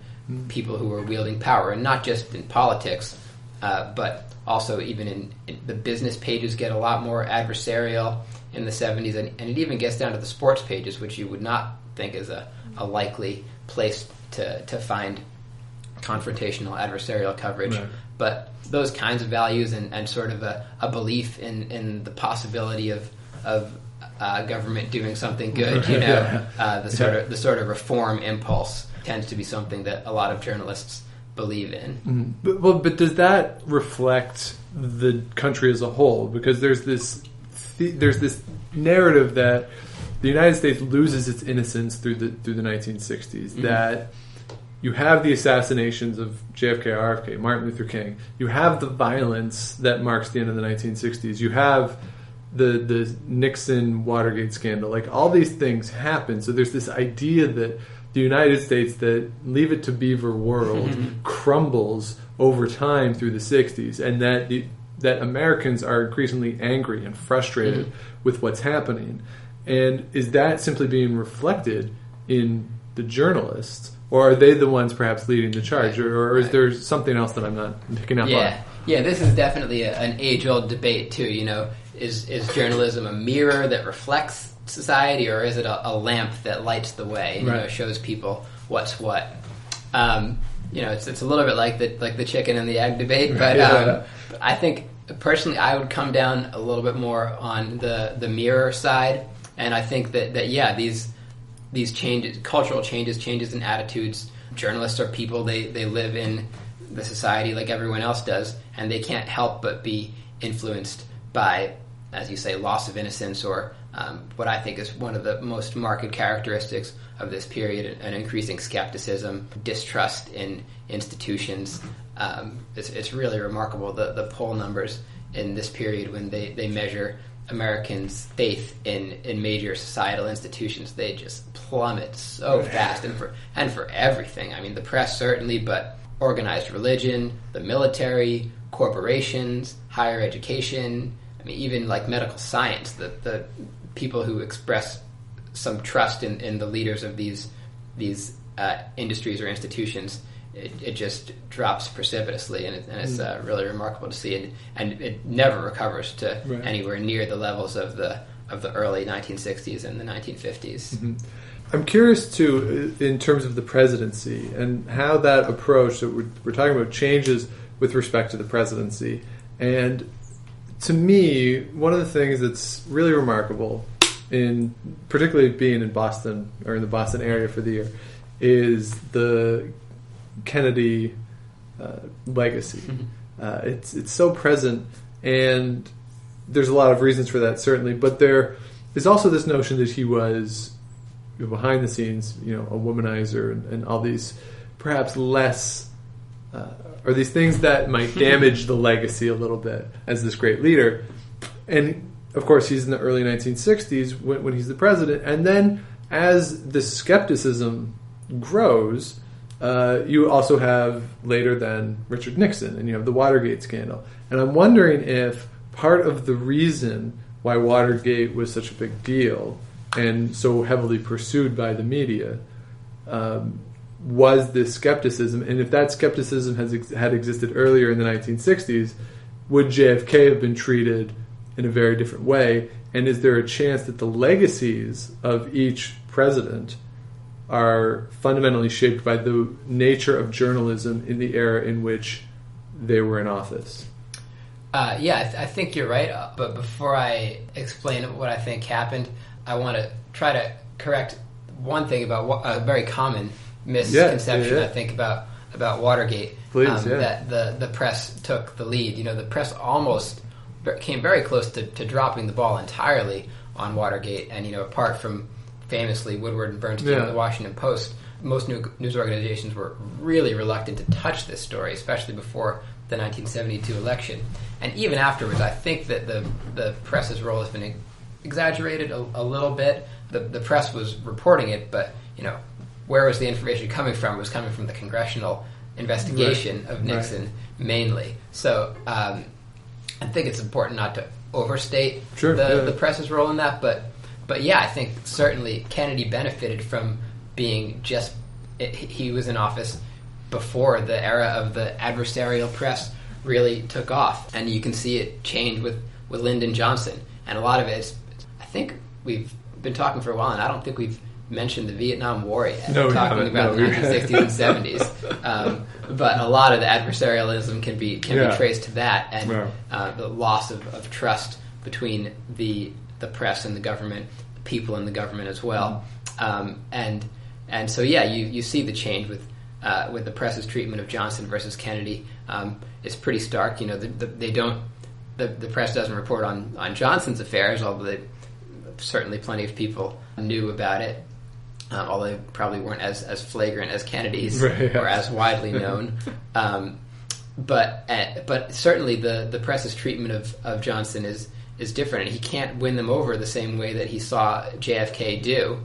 people who are wielding power, and not just in politics, but also even in the business pages get a lot more adversarial in the 70s, and it even gets down to the sports pages, which you would not think is a likely place to find confrontational adversarial coverage. Right. But those kinds of values and sort of a belief in the possibility of government doing something good, the sort of reform impulse tends to be something that a lot of journalists believe in. But does that reflect the country as a whole? Because there's this narrative that the United States loses its innocence through the 1960s. That you have the assassinations of JFK, RFK, Martin Luther King. You have the violence that marks the end of the 1960s. You have the Nixon Watergate scandal. Like, all these things happen. So there's this idea that the United States, that Leave It to Beaver world, crumbles over time through the 60s, and that Americans are increasingly angry and frustrated with what's happening. And is that simply being reflected in the journalists? Or are they the ones perhaps leading the charge? Or is there something else that I'm not picking up on? Yeah, this is definitely an age-old debate, too. Is journalism a mirror that reflects society, or is it a lamp that lights the way and shows people what's what? It's a little bit like the chicken and the egg debate, but I think personally I would come down a little bit more on the mirror side, and I think that these changes, cultural changes in attitudes. Journalists are people, they live in the society like everyone else does, and they can't help but be influenced by, as you say, loss of innocence, or what I think is one of the most marked characteristics of this period, an increasing skepticism, distrust in institutions. It's really remarkable, the poll numbers in this period when they measure Americans' faith in major societal institutions. They just plummet so fast, and for everything. I mean, the press certainly, but organized religion, the military, corporations, higher education, I mean, even like medical science, the people who express some trust in the leaders of these industries or institutions, it just drops precipitously, and it's really remarkable to see, and it never recovers to anywhere near the levels of the early 1960s and the 1950s. Mm-hmm. I'm curious too, in terms of the presidency and how that approach that we're talking about changes with respect to the presidency. And to me, one of the things that's really remarkable, in particularly being in Boston or in the Boston area for the year, is the Kennedy legacy. Mm-hmm. It's so present, and there's a lot of reasons for that, certainly. But there is also this notion that he was, behind the scenes, a womanizer and all these perhaps less, or these things that might damage the legacy a little bit as this great leader. And of course, he's in the early 1960s when he's the president. And then as this skepticism grows, you also have later then Richard Nixon, and you have the Watergate scandal. And I'm wondering if part of the reason why Watergate was such a big deal and so heavily pursued by the media was this skepticism. And if that skepticism had existed earlier in the 1960s, would JFK have been treated in a very different way? And is there a chance that the legacies of each president are fundamentally shaped by the nature of journalism in the era in which they were in office? I think you're right. But before I explain what I think happened, I want to try to correct one thing about a very common misconception, I think, about Watergate. Please, that the press took the lead. The press almost came very close to dropping the ball entirely on Watergate. And, apart from famously Woodward and Bernstein and the Washington Post, most news organizations were really reluctant to touch this story, especially before the 1972 election. And even afterwards, I think that the press's role has been exaggerated a little bit. The press was reporting it, but where was the information coming from? It was coming from the congressional investigation of Nixon mainly. So I think it's important not to overstate the press's role in that. But yeah, I think certainly Kennedy benefited from being he was in office before the era of the adversarial press really took off, and you can see it change with Lyndon Johnson. And a lot of it is, I think we've been talking for a while, and I don't think we've mentioned the Vietnam War yet. Talking about the 1960s and 70s. But a lot of the adversarialism can be traced to that, and the loss of trust between the press and the government, the people in the government as well. And so you see the change with the press's treatment of Johnson versus Kennedy. It's pretty stark. The press doesn't report on Johnson's affairs, although certainly plenty of people knew about it, although they probably weren't as flagrant as Kennedy's or as widely known. But certainly the press's treatment of Johnson is different, and he can't win them over the same way that he saw JFK do.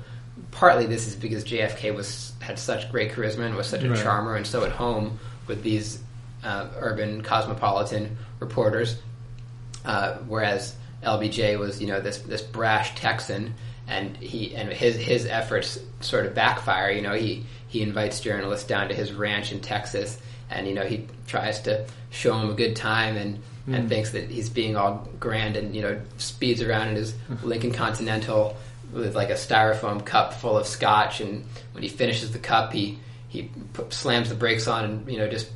Partly this is because JFK had such great charisma and was such a charmer and so at home with these urban cosmopolitan reporters, whereas LBJ was this brash Texan, and his efforts sort of backfire. He invites journalists down to his ranch in Texas, and he tries to show them a good time and thinks that he's being all grand, and speeds around in his Lincoln Continental with like a styrofoam cup full of scotch, and when he finishes the cup, he slams the brakes on and just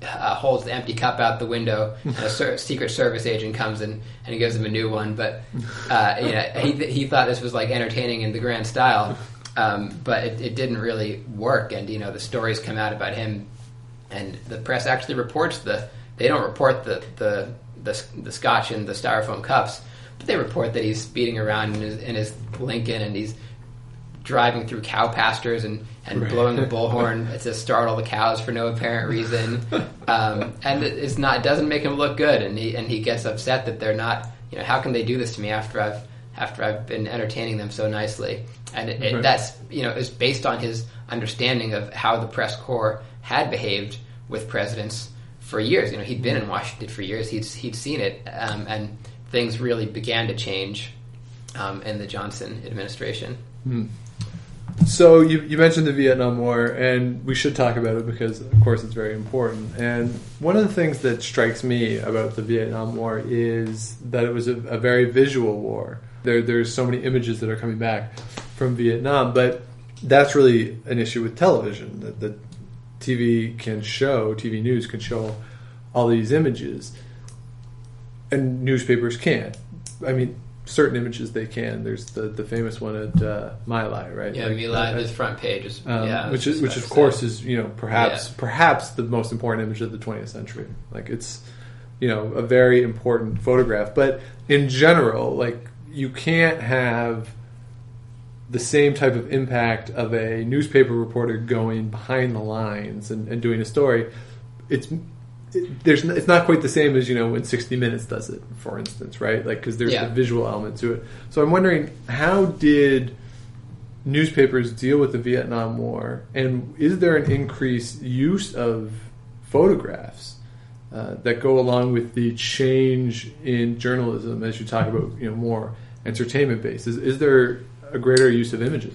holds the empty cup out the window, and a Secret Service agent comes in and he gives him a new one. But he thought this was like entertaining in the grand style, but it didn't really work. And the stories come out about him, and the press actually reports they don't report the scotch and the styrofoam cups, but they report that he's speeding around in his Lincoln, and he's driving through cow pastures and blowing a bullhorn to startle the cows for no apparent reason, and it doesn't make him look good, and he gets upset that they're not. How can they do this to me after I've been entertaining them so nicely? And that's is based on his understanding of how the press corps had behaved with presidents for years. He'd been in Washington for years. He'd seen it, and things really began to change in the Johnson administration. So you mentioned the Vietnam War, and we should talk about it because, of course, it's very important. And one of the things that strikes me about the Vietnam War is that it was a very visual war. There's so many images that are coming back from Vietnam, but that's really an issue with television, that TV news can show all these images, and newspapers can't. I mean, certain images they can. There's the famous one at My Lai, right? Yeah, My Lai, his front page is which of course is perhaps the most important image of the 20th century. Like, it's a very important photograph. But in general, like, you can't have the same type of impact of a newspaper reporter going behind the lines and doing a story. It's not quite the same as when 60 Minutes does it, for instance, right? Like, because there's the visual element to it. So I'm wondering, how did newspapers deal with the Vietnam War, and is there an increased use of photographs that go along with the change in journalism as you talk about more entertainment based? Is there a greater use of images?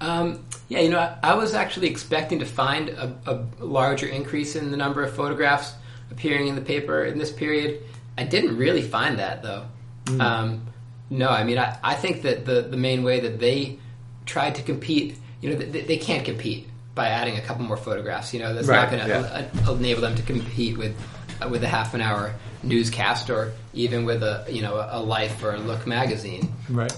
I was actually expecting to find a larger increase in the number of photographs appearing in the paper in this period. I didn't really find that, though. No, I mean, I think that the main way that they tried to compete, they can't compete by adding a couple more photographs. That's not going to enable them to compete with a half an hour newscast, or even with a Life or a Look magazine. Right.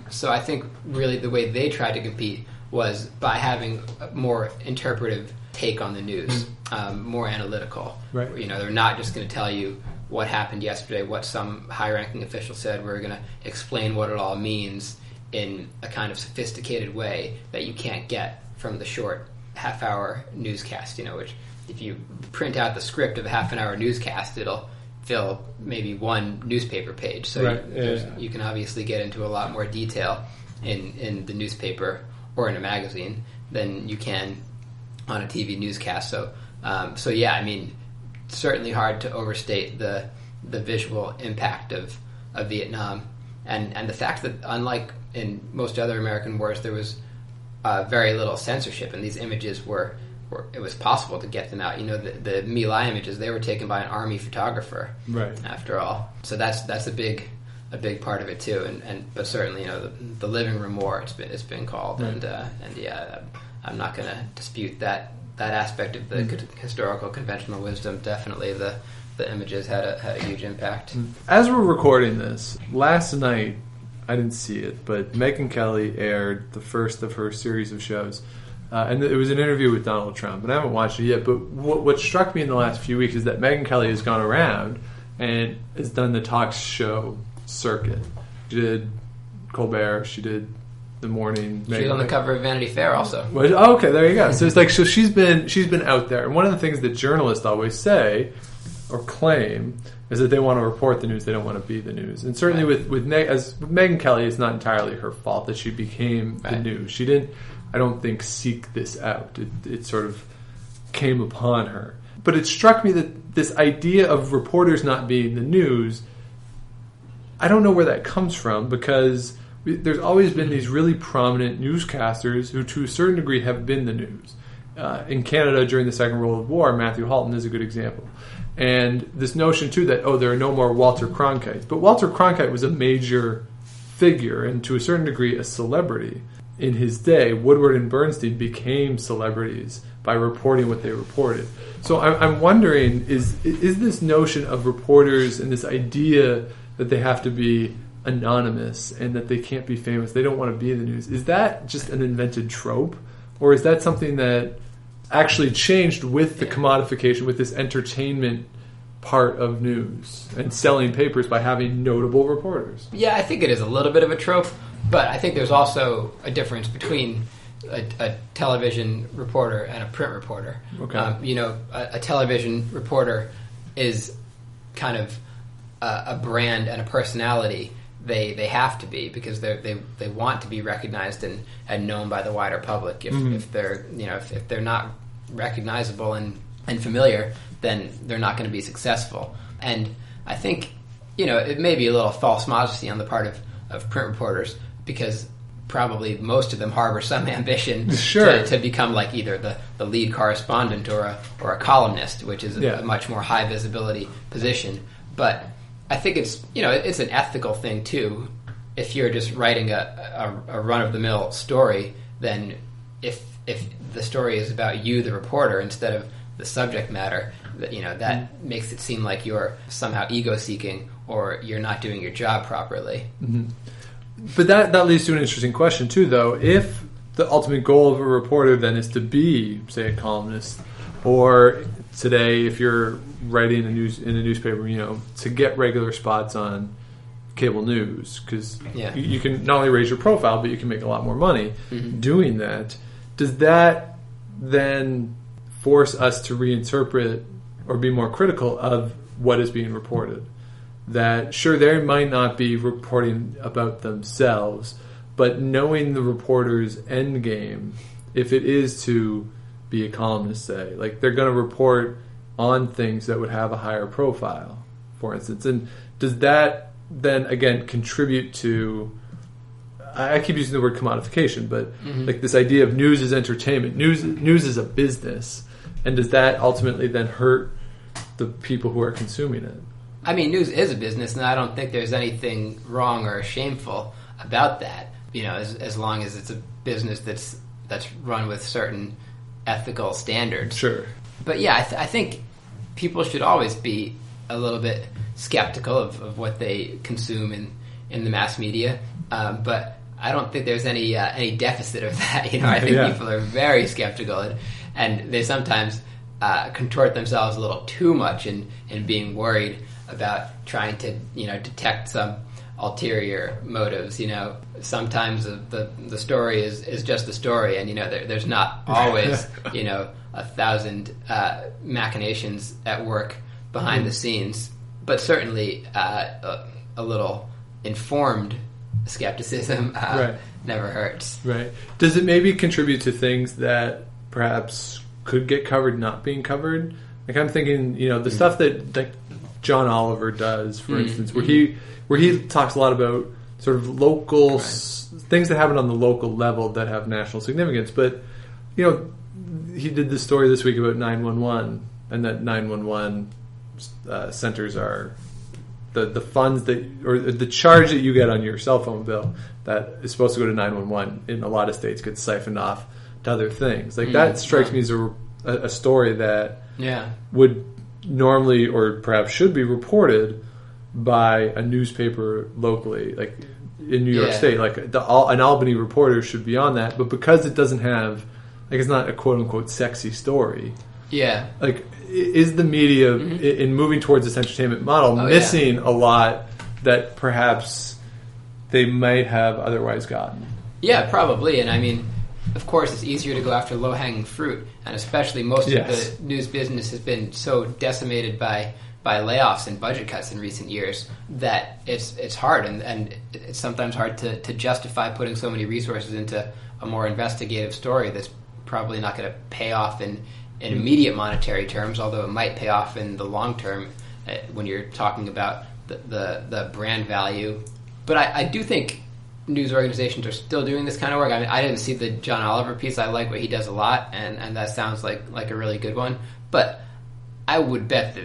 So I think really the way they tried to compete was by having a more interpretive take on the news, more analytical. Right. They're not just going to tell you what happened yesterday, what some high-ranking official said. We're going to explain what it all means in a kind of sophisticated way that you can't get from the short half-hour newscast. Which, if you print out the script of a half-an-hour newscast, it'll fill maybe one newspaper page. So you can obviously get into a lot more detail in the newspaper or in a magazine than you can on a TV newscast. So I mean, certainly hard to overstate the visual impact of Vietnam, and the fact that, unlike in most other American wars, there was very little censorship, and these images were it was possible to get them out. The My Lai images, they were taken by an army photographer, right? After all, so that's a big part of it too. But certainly, the living room war, it's been called, right. and I'm not going to dispute that aspect of the historical conventional wisdom. Definitely, the images had a huge impact. As we're recording this, last night, I didn't see it, but Megyn Kelly aired the first of her series of shows. And it was an interview with Donald Trump, and I haven't watched it yet, but what struck me in the last few weeks is that Megyn Kelly has gone around and has done the talk show circuit. She did Colbert, she did The Morning. She was on the cover of Vanity Fair also. Oh, okay, there you go. So it's like, so she's been out there, and one of the things that journalists always say or claim is that they want to report the news, they don't want to be the news. And certainly with Megyn Kelly, it's not entirely her fault that she became the news. She didn't, I don't think, seek this out. It sort of came upon her. But it struck me that this idea of reporters not being the news, I don't know where that comes from, because there's always been these really prominent newscasters who, to a certain degree, have been the news. In Canada, during the Second World War, Matthew Halton is a good example. And this notion, too, that, there are no more Walter Cronkites. But Walter Cronkite was a major figure, and to a certain degree, a celebrity. In his day, Woodward and Bernstein became celebrities by reporting what they reported. So I'm wondering, is this notion of reporters and this idea that they have to be anonymous and that they can't be famous, they don't want to be in the news, is that just an invented trope? Or is that something that actually changed with the commodification, with this entertainment part of news and selling papers by having notable reporters? Yeah, I think it is a little bit of a trope. But I think there's also a difference between a television reporter and a print reporter. Okay. A television reporter is kind of a brand and a personality. They have to be, because they want to be recognized and known by the wider public. If they're if they're not recognizable and and familiar, then they're not going to be successful. And I think, it may be a little false modesty on the part of print reporters, because probably most of them harbor some ambition to become like either the lead correspondent or a columnist, which is a much more high visibility position. But I think it's it's an ethical thing too. If you're just writing a run-of-the-mill story, then if the story is about you, the reporter, instead of the subject matter, that makes it seem like you're somehow ego-seeking or you're not doing your job properly. Mm-hmm. But that leads to an interesting question too, though. If the ultimate goal of a reporter then is to be, say, a columnist, or today, if you're writing in a newspaper, to get regular spots on cable news, because you can not only raise your profile, but you can make a lot more money doing that. Does that then force us to reinterpret or be more critical of what is being reported? That, sure, they might not be reporting about themselves, but knowing the reporter's end game, if it is to be a columnist, say, like they're going to report on things that would have a higher profile, for instance. And does that then, again, contribute to, I keep using the word commodification, but like this idea of news is entertainment, news is a business, and does that ultimately then hurt the people who are consuming it? I mean, news is a business, and I don't think there's anything wrong or shameful about that. As long as it's a business that's run with certain ethical standards. Sure. But yeah, I think people should always be a little bit skeptical of what they consume in the mass media. But I don't think there's any deficit of that. I think people are very skeptical, and they sometimes contort themselves a little too much in being worried about trying to detect some ulterior motives. Sometimes the story is just the story, and there's not always 1,000 machinations at work behind the scenes, but certainly a little informed skepticism never hurts. Right. Does it maybe contribute to things that perhaps could get covered not being covered? Like I'm thinking, the stuff that John Oliver does, for instance, where he talks a lot about sort of local things that happen on the local level that have national significance. But he did this story this week about 911, and that 911 centers are the funds or the charge that you get on your cell phone bill that is supposed to go to 911 in a lot of states gets siphoned off to other things. Like that strikes me as a story that would normally or perhaps should be reported by a newspaper locally, like in New York State. Like an Albany reporter should be on that, but because it doesn't have, like, it's not a quote unquote sexy story. Yeah. Like, is the media in moving towards this entertainment model missing a lot that perhaps they might have otherwise gotten? Yeah, probably. And I mean, of course, it's easier to go after low-hanging fruit, and especially most of the news business has been so decimated by layoffs and budget cuts in recent years that it's hard, and it's sometimes hard to justify putting so many resources into a more investigative story that's probably not going to pay off in immediate monetary terms, although it might pay off in the long term when you're talking about the brand value. But I do think news organizations are still doing this kind of work. I mean, I didn't see the John Oliver piece. I like what he does a lot, and that sounds like a really good one. But I would bet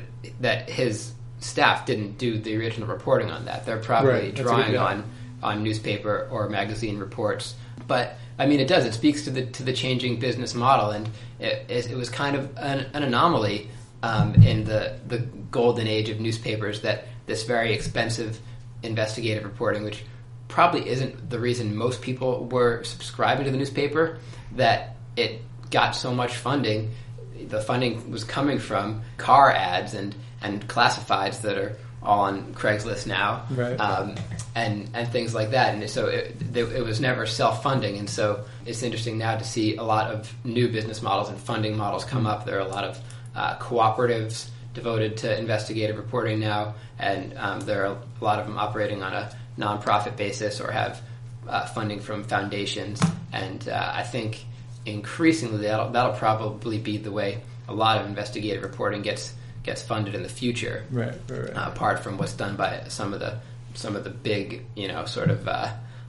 that his staff didn't do the original reporting on that. They're probably drawing on newspaper or magazine reports. But I mean, it speaks to the changing business model, and it was kind of an anomaly in the golden age of newspapers, that this very expensive investigative reporting, which probably isn't the reason most people were subscribing to the newspaper, that it got so much funding. The funding was coming from car ads and classifieds that are all on Craigslist now, and things like that. And so it was never self-funding. And so it's interesting now to see a lot of new business models and funding models come up. There are a lot of cooperatives devoted to investigative reporting now, and there are a lot of them operating on a nonprofit basis or have funding from foundations. And I think increasingly that'll probably be the way a lot of investigative reporting gets funded in the future. Right. Apart from what's done by some of the big, sort of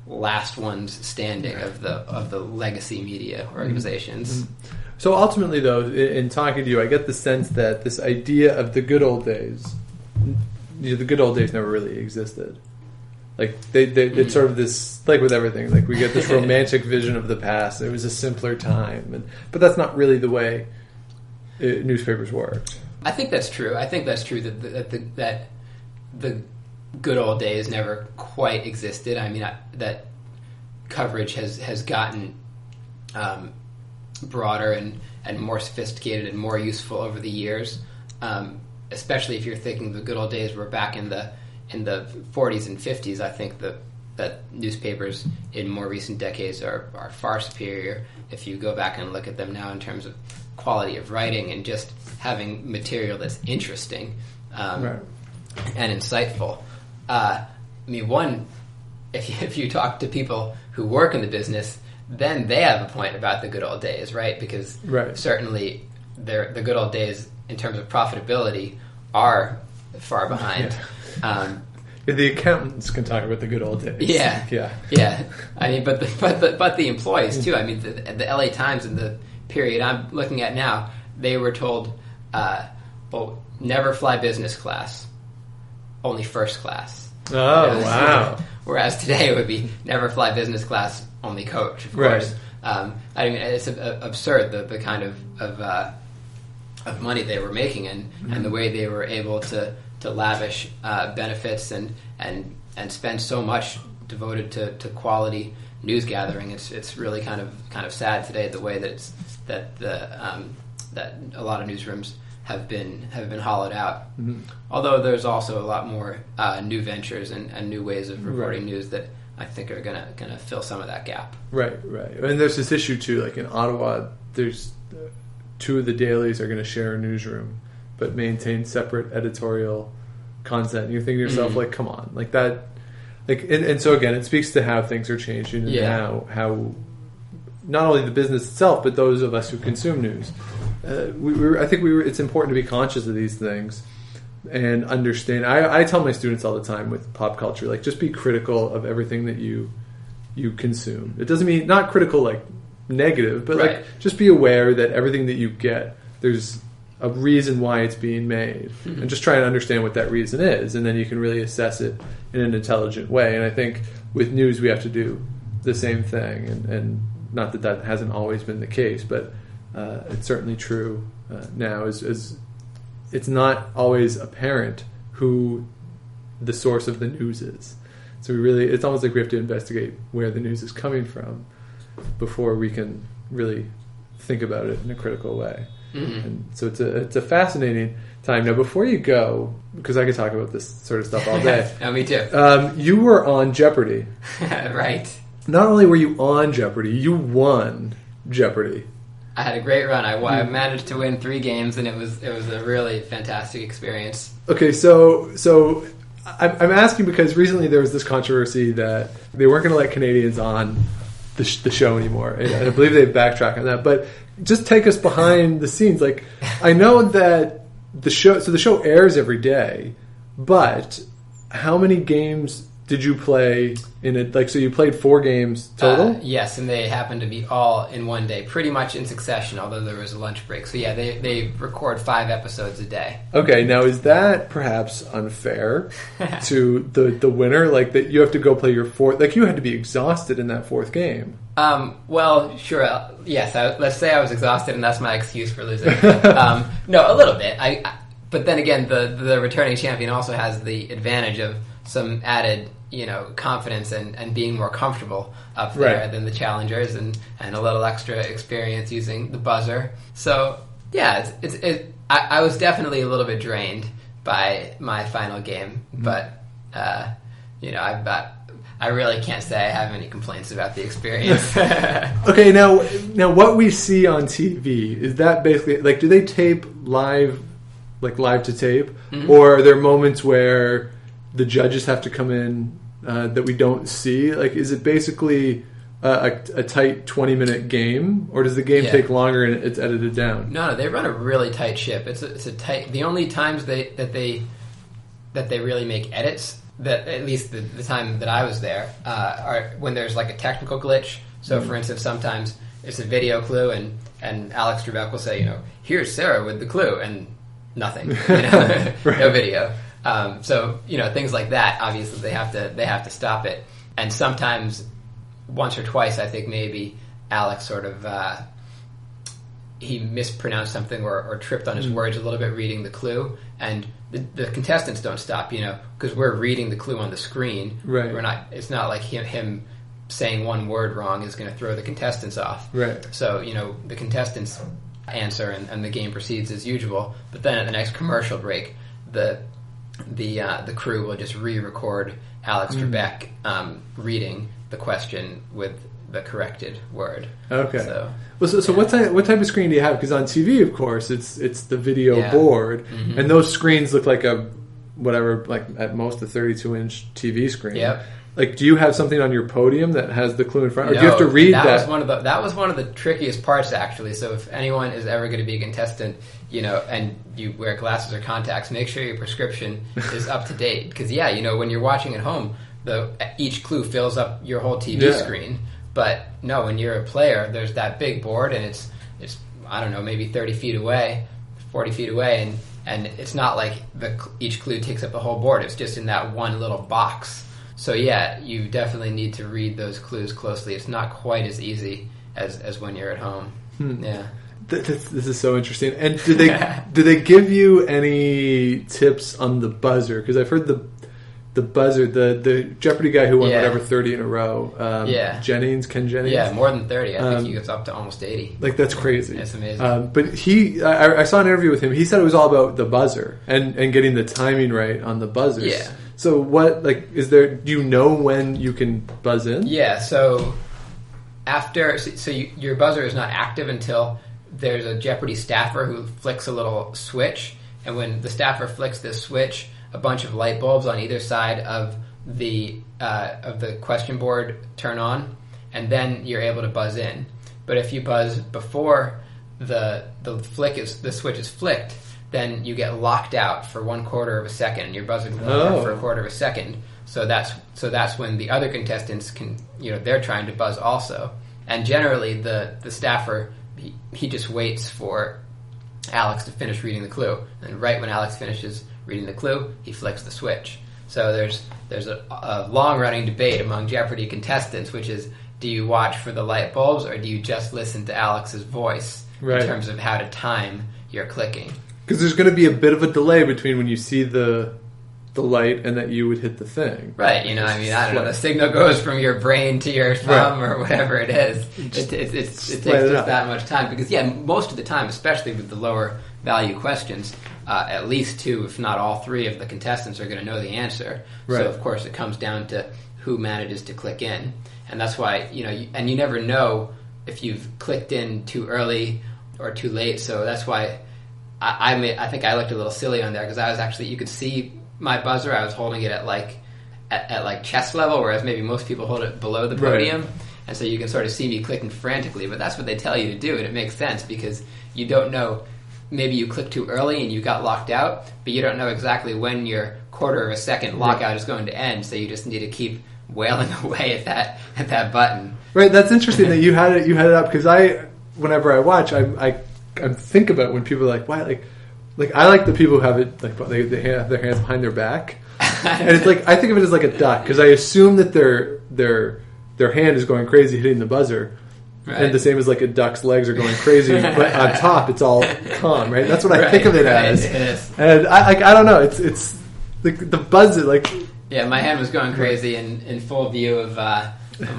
last ones standing of the legacy media organizations. Mm-hmm. So ultimately, though, in talking to you, I get the sense that this idea of the good old days, the good old days never really existed. Like it's sort of this, like with everything, like we get this romantic vision of the past. It was a simpler time, but that's not really the way newspapers worked. I think that's true. I think that's true that the good old days never quite existed. I mean, that coverage has gotten broader and more sophisticated and more useful over the years. Especially if you're thinking the good old days were back in the 40s and 50s. I think that newspapers in more recent decades are far superior if you go back and look at them now in terms of quality of writing and just having material that's interesting and insightful. I mean, if you talk to people who work in the business, then they have a point about the good old days, right? Because certainly the good old days in terms of profitability are far behind. The accountants can talk about the good old days. Yeah. I mean, but the employees too. I mean, the LA Times in the period I'm looking at now, they were told, never fly business class, only first class. Oh, wow. Whereas today it would be never fly business class, only coach, of course. I mean, it's absurd the kind of money they were making and the way they were able to lavish benefits and spend so much devoted to quality news gathering. It's really kind of sad today the way that a lot of newsrooms have been hollowed out. Mm-hmm. Although there's also a lot more new ventures and new ways of reporting news that I think are gonna fill some of that gap. Right. And there's this issue too, like in Ottawa, there's two of the dailies are going to share a newsroom, but maintain separate editorial content. And you're thinking to yourself, like, come on, like that, like, and so again, it speaks to how things are changing and how not only the business itself, but those of us who consume news. It's important to be conscious of these things and understand. I tell my students all the time with pop culture, like, just be critical of everything that you consume. It doesn't mean not critical like negative, but like just be aware that everything that you get, there's a reason why it's being made, and just try and understand what that reason is, and then you can really assess it in an intelligent way. And I think with news we have to do the same thing, and not that hasn't always been the case, but it's certainly true now. Is it's not always apparent who the source of the news is, so it's almost like we have to investigate where the news is coming from before we can really think about it in a critical way. Mm-hmm. And so it's a fascinating time. Now, before you go, because I could talk about this sort of stuff all day. Oh, me too. You were on Jeopardy. Right. Not only were you on Jeopardy, you won Jeopardy. I had a great run. I managed to win 3 games, and it was a really fantastic experience. Okay, so I'm asking because recently there was this controversy that they weren't going to let Canadians on the show anymore, and I believe they've backtracked on that. But just take us behind the scenes. Like, I know that the show airs every day, but how many games did you play in it? Like, so you played 4 games total? Yes, and they happened to be all in one day, pretty much in succession, although there was a lunch break. So yeah, they record 5 episodes a day. Okay, now is that perhaps unfair to the winner? Like, that you have to go play your 4th, like you had to be exhausted in that 4th game. Well, sure, yes, let's say I was exhausted and that's my excuse for losing. No, a little bit. But then again, the returning champion also has the advantage of some added, confidence and being more comfortable up there than the challengers, and a little extra experience using the buzzer. So yeah, I was definitely a little bit drained by my final game, but I really can't say I have any complaints about the experience. Okay, now what we see on TV, is that basically, like, do they tape live, like live to tape, or are there moments where the judges have to come in that we don't see? Like, is it basically a tight 20-minute game, or does the game take longer and it's edited down? No, they run a really tight ship. It's a tight. The only times that they really make edits, that at least the time that I was there, are when there's like a technical glitch. So, for instance, sometimes it's a video clue, and Alex Trebek will say, here's Sarah with the clue, and nothing, right. No video. So, things like that. Obviously, they have to stop it. And sometimes, once or twice, I think maybe Alex sort of he mispronounced something or tripped on his words a little bit reading the clue, and the contestants don't stop, because we're reading the clue on the screen. Right. We're not. It's not like him saying one word wrong is going to throw the contestants off. Right. So the contestants answer and the game proceeds as usual. But then at the next commercial break, the crew will just re-record Alex Trebek reading the question with the corrected word. Okay. So what type of screen do you have? Because on TV, of course, it's the video board, and those screens look like like at most a 32-inch TV screen. Yep. Like, do you have something on your podium that has the clue in front, or no, do you have to read that? That was one of the trickiest parts, actually. So if anyone is ever going to be a contestant, and you wear glasses or contacts, make sure your prescription is up to date. Because when you're watching at home, each clue fills up your whole TV screen. But no, when you're a player, there's that big board, and it's I don't know, maybe 30 feet away, 40 feet away, and it's not like each clue takes up the whole board. It's just in that one little box. So you definitely need to read those clues closely. It's not quite as easy as when you're at home. Yeah. This is so interesting. And do they give you any tips on the buzzer? Because I've heard the buzzer, the Jeopardy guy who won 30 in a row. Ken Jennings. Yeah, more than 30. I think he gets up to almost 80. Like, that's crazy. It's amazing. But I saw an interview with him. He said it was all about the buzzer and getting the timing right on the buzzers. Yeah. So do you know when you can buzz in? Yeah, so your buzzer is not active until there's a Jeopardy staffer who flicks a little switch, and when the staffer flicks this switch, a bunch of light bulbs on either side of the question board turn on, and then you're able to buzz in. But if you buzz before the switch is flicked, then you get locked out for 1/4 of a second, and your buzzer goes on for 1/4 of a second. So that's when the other contestants can, they're trying to buzz also. And generally, the staffer, he just waits for Alex to finish reading the clue, and right when Alex finishes reading the clue, he flicks the switch. So there's a long-running debate among Jeopardy contestants, which is, do you watch for the light bulbs, or do you just listen to Alex's voice in terms of how to time your clicking? Because there's going to be a bit of a delay between when you see the light and that you would hit the thing. Right, I don't know, the signal goes from your brain to your thumb or whatever it is. It takes just that much time. Because, most of the time, especially with the lower value questions, at least 2, if not all 3 of the contestants are going to know the answer. Right. So, of course, it comes down to who manages to click in. And that's why, and you never know if you've clicked in too early or too late. So that's why I think I looked a little silly on there, because I was actually, you could see my buzzer. I was holding it at chest level, whereas maybe most people hold it below the podium. Right. And so you can sort of see me clicking frantically, but that's what they tell you to do, and it makes sense because you don't know, maybe you clicked too early and you got locked out, but you don't know exactly when your 1/4 of a second lockout is going to end, so you just need to keep wailing away at that button. Right, that's interesting that you had it up, because whenever I watch, I think about when people are like, why, like I like the people who have it, like they have their hands behind their back, and it's like, I think of it as like a duck, because I assume that their hand is going crazy hitting the buzzer, and the same as like a duck's legs are going crazy, but on top it's all calm, right? That's what I think of it as. Yes. And I don't know, it's like the buzzer, like. Yeah, my hand was going crazy in full view of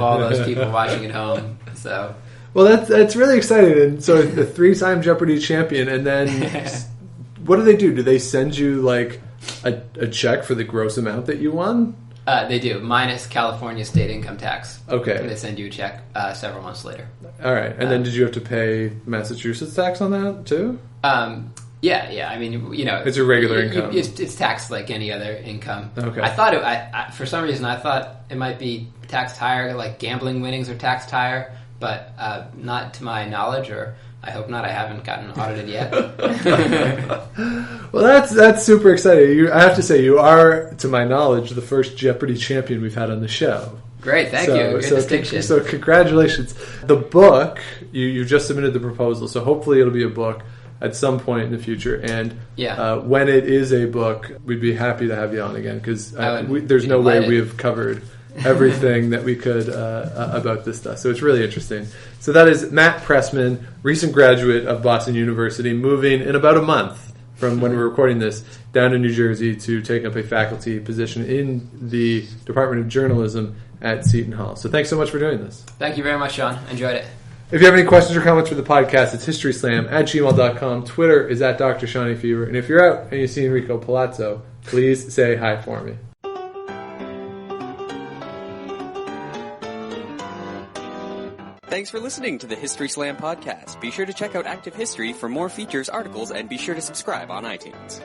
all those people watching at home. So, well, that's really exciting. And so, the 3-time Jeopardy champion, and then what do they do? Do they send you like a check for the gross amount that you won? They do, minus California state income tax. Okay, and they send you a check several months later. All right, and then did you have to pay Massachusetts tax on that too? Yeah. I mean, it's a regular income. It's taxed like any other income. Okay. I thought I for some reason I thought it might be taxed higher, like gambling winnings are taxed higher, but not to my knowledge, or I hope not. I haven't gotten audited yet. Well, that's super exciting. I have to say, you are, to my knowledge, the first Jeopardy champion we've had on the show. Great, thank you. Good distinction. So congratulations. The book, you just submitted the proposal, so hopefully it'll be a book at some point in the future. And when it is a book, we'd be happy to have you on again, because there's no way we have covered everything that we could about this stuff. So it's really interesting. So that is Matt Pressman, recent graduate of Boston University, moving in about a month from when we're recording this down to New Jersey to take up a faculty position in the Department of Journalism at Seton Hall. So thanks so much for doing this. Thank you very much, Sean. Enjoyed it. If you have any questions or comments for the podcast, it's historyslam@gmail.com. Twitter is @Dr. Shawnee Fever. And if you're out and you see Enrico Palazzo, please say hi for me. Thanks for listening to the History Slam podcast. Be sure to check out Active History for more features, articles, and be sure to subscribe on iTunes.